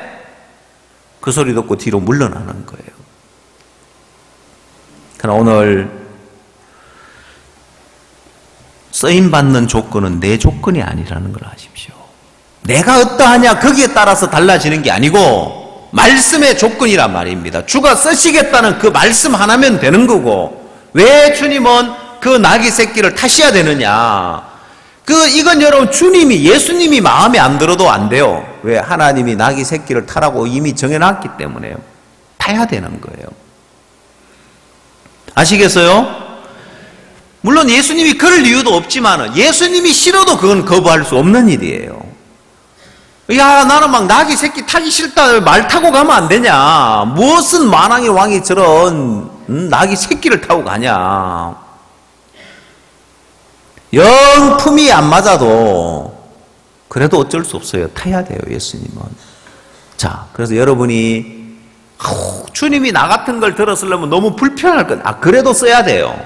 S1: 그 소리 듣고 뒤로 물러나는 거예요. 그러나 오늘 쓰임받는 조건은 내 조건이 아니라는 걸 아십시오. 내가 어떠하냐 거기에 따라서 달라지는 게 아니고 말씀의 조건이란 말입니다. 주가 쓰시겠다는 그 말씀 하나면 되는 거고 왜 주님은 그 나귀 새끼를 타셔야 되느냐. 이건 여러분 주님이 예수님이 마음에 안 들어도 안 돼요. 왜? 하나님이 나귀 새끼를 타라고 이미 정해놨기 때문에요. 타야 되는 거예요. 아시겠어요? 물론 예수님이 그럴 이유도 없지만 예수님이 싫어도 그건 거부할 수 없는 일이에요. 야 나는 막 나귀 새끼 타기 싫다 말 타고 가면 안 되냐. 무슨 만왕의 왕이 저런 나귀 새끼를 타고 가냐. 영 품이 안 맞아도 그래도 어쩔 수 없어요. 타야 돼요 예수님은. 자 그래서 여러분이 주님이 나 같은 걸 들었으려면 너무 불편할 것. 그래도 써야 돼요.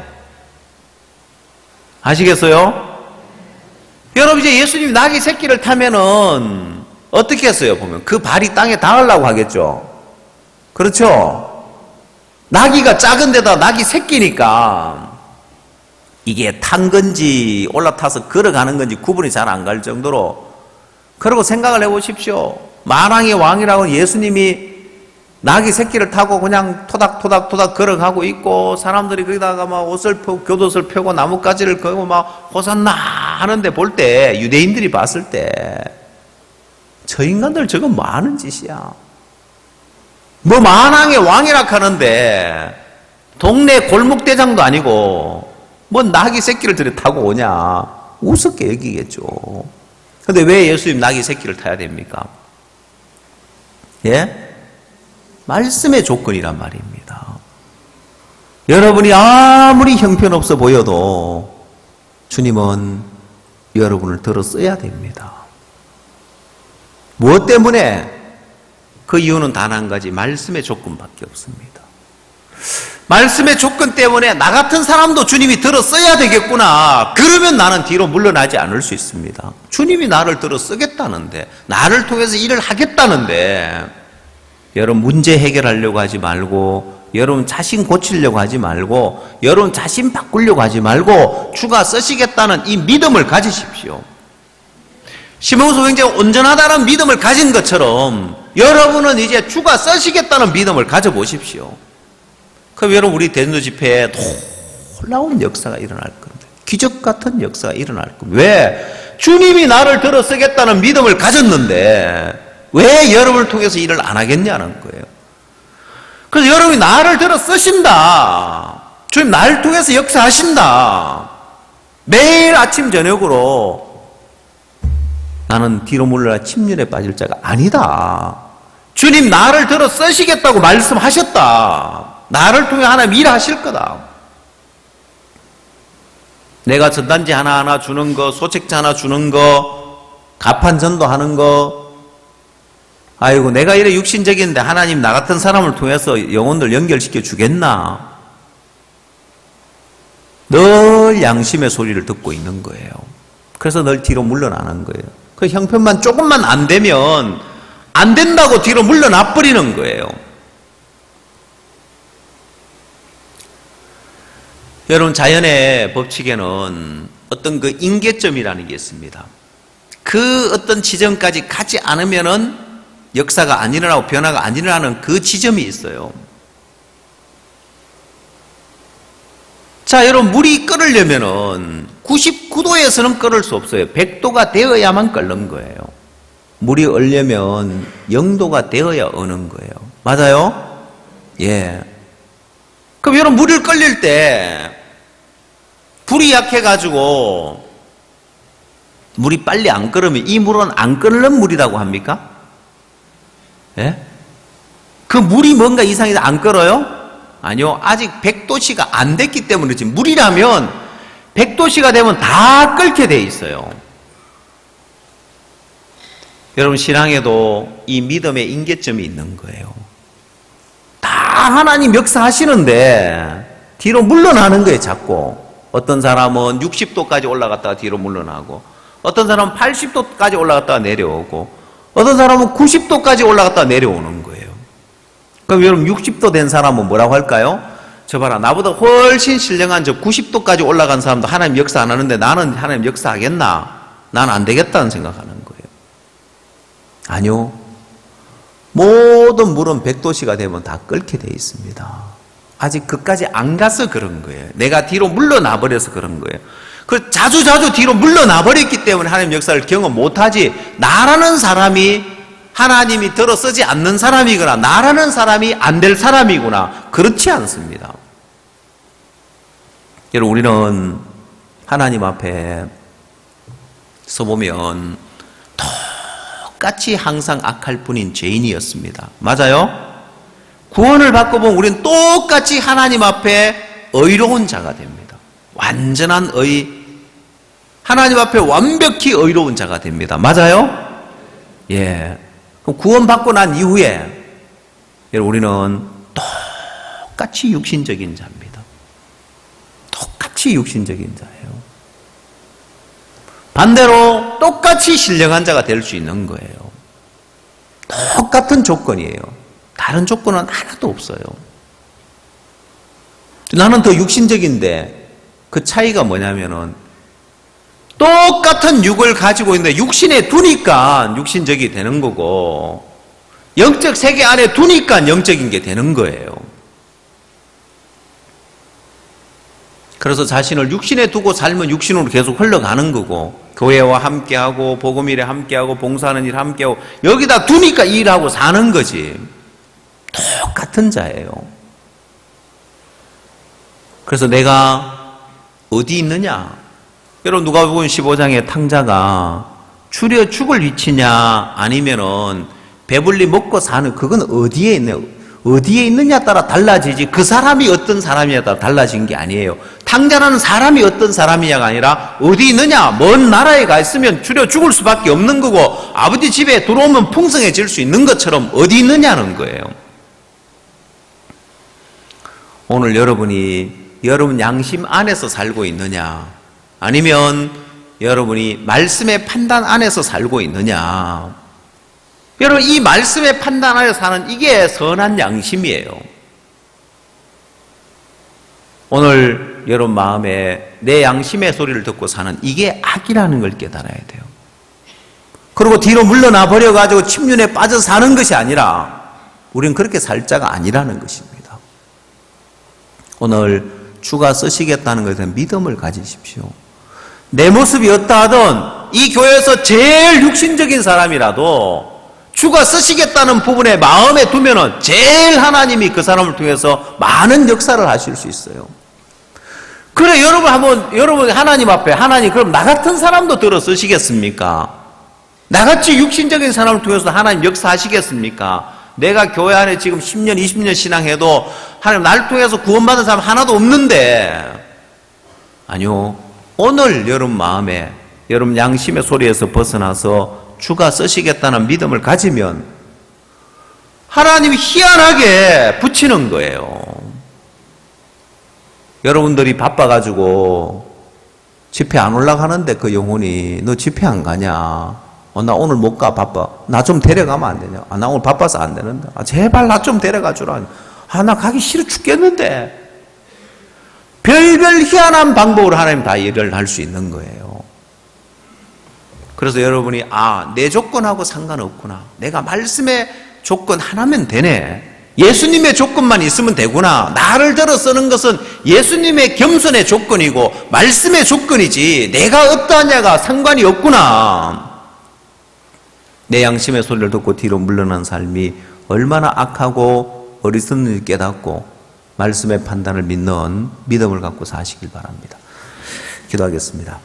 S1: 아시겠어요? 여러분 이제 예수님이 나귀 새끼를 타면은 어떻게 했어요? 보면 그 발이 땅에 닿으려고 하겠죠. 그렇죠? 나귀가 작은 데다 나귀 새끼니까 이게 탄 건지 올라타서 걸어가는 건지 구분이 잘 안 갈 정도로. 그러고 생각을 해보십시오. 만왕의 왕이라고 예수님이 나귀 새끼를 타고 그냥 토닥토닥 걸어가고 있고 사람들이 거기다가 막 옷을 펴고 곁옷을 펴고 나뭇가지를 걸고 막 호산나 하는데 볼 때 유대인들이 봤을 때 저 인간들 저건 뭐 하는 짓이야. 뭐 만왕의 왕이라 하는데 동네 골목대장도 아니고 뭐 나귀 새끼를 들여 타고 오냐. 우습게 여기겠죠. 근데 왜 예수님 낙이 새끼를 타야 됩니까? 예? 말씀의 조건이란 말입니다. 여러분이 아무리 형편없어 보여도 주님은 여러분을 들어 써야 됩니다. 무엇 때문에? 그 이유는 단 한 가지, 말씀의 조건밖에 없습니다. 말씀의 조건 때문에 나 같은 사람도 주님이 들어 써야 되겠구나. 그러면 나는 뒤로 물러나지 않을 수 있습니다. 주님이 나를 들어 쓰겠다는데, 나를 통해서 일을 하겠다는데, 여러분 문제 해결하려고 하지 말고, 여러분 자신 고치려고 하지 말고, 여러분 자신 바꾸려고 하지 말고 주가 쓰시겠다는 이 믿음을 가지십시오. 시몬서 형제가 온전하다는 믿음을 가진 것처럼 여러분은 이제 주가 쓰시겠다는 믿음을 가져보십시오. 그럼 여러분 우리 대전도 집회에 놀라운 역사가 일어날 겁니다. 기적 같은 역사가 일어날 겁니다. 왜? 주님이 나를 들어 쓰겠다는 믿음을 가졌는데 왜 여러분을 통해서 일을 안 하겠냐는 거예요. 그래서 여러분이 나를 들어 쓰신다. 주님 나를 통해서 역사하신다. 매일 아침 저녁으로 나는 뒤로 물러나 침륜에 빠질 자가 아니다. 주님 나를 들어 쓰시겠다고 말씀하셨다. 나를 통해 하나님 일하실 거다. 내가 전단지 하나하나 주는 거, 소책자 하나 주는 거, 가판 전도하는 거, 아이고 내가 이래 육신적인데 하나님 나 같은 사람을 통해서 영혼들 연결시켜 주겠나? 늘 양심의 소리를 듣고 있는 거예요. 그래서 늘 뒤로 물러나는 거예요. 그 형편만 조금만 안 되면 안 된다고 뒤로 물러나 버리는 거예요. 여러분 자연의 법칙에는 어떤 그 임계점이라는 게 있습니다. 그 어떤 지점까지 가지 않으면은 역사가 안 일어나고 변화가 안 일어나는 그 지점이 있어요. 자, 여러분 물이 끓으려면은 99도에서는 끓을 수 없어요. 100도가 되어야만 끓는 거예요. 물이 얼려면 0도가 되어야 어는 거예요. 맞아요? 예. 그럼 여러분 물을 끓일 때 불이 약해가지고 물이 빨리 안 끓으면 이 물은 안 끓는 물이라고 합니까? 예? 그 물이 뭔가 이상해서 안 끓어요? 아니요. 아직 100도씨가 안 됐기 때문이지. 물이라면 100도씨가 되면 다 끓게 돼 있어요. 여러분 신앙에도 이 믿음의 임계점이 있는 거예요. 다 하나님 역사하시는데 뒤로 물러나는 거예요. 자꾸. 어떤 사람은 60도까지 올라갔다가 뒤로 물러나고, 어떤 사람은 80도까지 올라갔다가 내려오고, 어떤 사람은 90도까지 올라갔다가 내려오는 거예요. 그럼 여러분 60도 된 사람은 뭐라고 할까요? 저 봐라, 나보다 훨씬 신령한 저 90도까지 올라간 사람도 하나님 역사 안 하는데 나는 하나님 역사하겠나? 나는 안 되겠다는 생각하는 거예요. 아니요. 모든 물은 100도씨가 되면 다 끓게 돼 있습니다. 아직 그까지 안 가서 그런 거예요. 내가 뒤로 물러나 버려서 그런 거예요. 그 자주 뒤로 물러나 버렸기 때문에 하나님 역사를 경험 못하지, 나라는 사람이 하나님이 들어 쓰지 않는 사람이거나 나라는 사람이 안 될 사람이구나, 그렇지 않습니다. 여러분 우리는 하나님 앞에 서보면 똑같이 항상 악할 뿐인 죄인이었습니다. 맞아요? 구원을 받고 보면 우리는 똑같이 하나님 앞에 의로운 자가 됩니다. 완전한 하나님 앞에 완벽히 의로운 자가 됩니다. 맞아요? 예. 그럼 구원받고 난 이후에 여러분 우리는 똑같이 육신적인 자입니다. 똑같이 육신적인 자예요. 반대로 똑같이 신령한 자가 될 수 있는 거예요. 똑같은 조건이에요. 다른 조건은 하나도 없어요. 나는 더 육신적인데 그 차이가 뭐냐면은 똑같은 육을 가지고 있는데 육신에 두니까 육신적이 되는 거고, 영적 세계 안에 두니까 영적인 게 되는 거예요. 그래서 자신을 육신에 두고 살면 육신으로 계속 흘러가는 거고, 교회와 함께하고 복음일에 함께하고 봉사하는 일 함께하고 여기다 두니까 일하고 사는 거지. 똑같은 자예요. 그래서 내가 어디 있느냐? 여러분 누가복음 15장의 탕자가 줄여 죽을 위치냐 아니면은 배불리 먹고 사는 그건 어디에 있느냐에 따라 달라지지 그 사람이 어떤 사람이냐에 따라 달라진 게 아니에요. 탕자라는 사람이 어떤 사람이냐가 아니라 어디 있느냐, 먼 나라에 가 있으면 줄여 죽을 수밖에 없는 거고 아버지 집에 들어오면 풍성해질 수 있는 것처럼 어디 있느냐는 거예요. 오늘 여러분 양심 안에서 살고 있느냐 아니면 여러분이 말씀의 판단 안에서 살고 있느냐. 여러분 이 말씀의 판단 안에서 사는 이게 선한 양심이에요. 오늘 여러분 마음에 내 양심의 소리를 듣고 사는 이게 악이라는 걸 깨달아야 돼요. 그리고 뒤로 물러나 버려가지고 침륜에 빠져 사는 것이 아니라 우리는 그렇게 살 자가 아니라는 것입니다. 오늘 주가 쓰시겠다는 것에 대한 믿음을 가지십시오. 내 모습이 어떠하든 이 교회에서 제일 육신적인 사람이라도 주가 쓰시겠다는 부분에 마음에 두면은 제일 하나님이 그 사람을 통해서 많은 역사를 하실 수 있어요. 그래 여러분 하나님 앞에 하나님 그럼 나 같은 사람도 들어 쓰시겠습니까? 나같이 육신적인 사람을 통해서 하나님 역사하시겠습니까? 내가 교회 안에 지금 10년 20년 신앙해도 하나님 날 통해서 구원받은 사람 하나도 없는데 아니요. 오늘 여러분 마음에 여러분 양심의 소리에서 벗어나서 주가 쓰시겠다는 믿음을 가지면 하나님이 희한하게 붙이는 거예요. 여러분들이 바빠가지고 집회 안 올라가는데 그 영혼이 너 집회 안 가냐? 나 오늘 못 가 바빠. 나 좀 데려가면 안 되냐? 나 오늘 바빠서 안 되는데. 제발 나 좀 데려가 주라. 나 가기 싫어 죽겠는데. 별별 희한한 방법으로 하나님 다 일을 할 수 있는 거예요. 그래서 여러분이 내 조건하고 상관없구나. 내가 말씀의 조건 하나면 되네. 예수님의 조건만 있으면 되구나. 나를 들어 쓰는 것은 예수님의 겸손의 조건이고 말씀의 조건이지 내가 어떠하냐가 상관이 없구나. 내 양심의 소리를 듣고 뒤로 물러난 삶이 얼마나 악하고 어리석는지 깨닫고 말씀의 판단을 믿는 믿음을 갖고 사시길 바랍니다. 기도하겠습니다.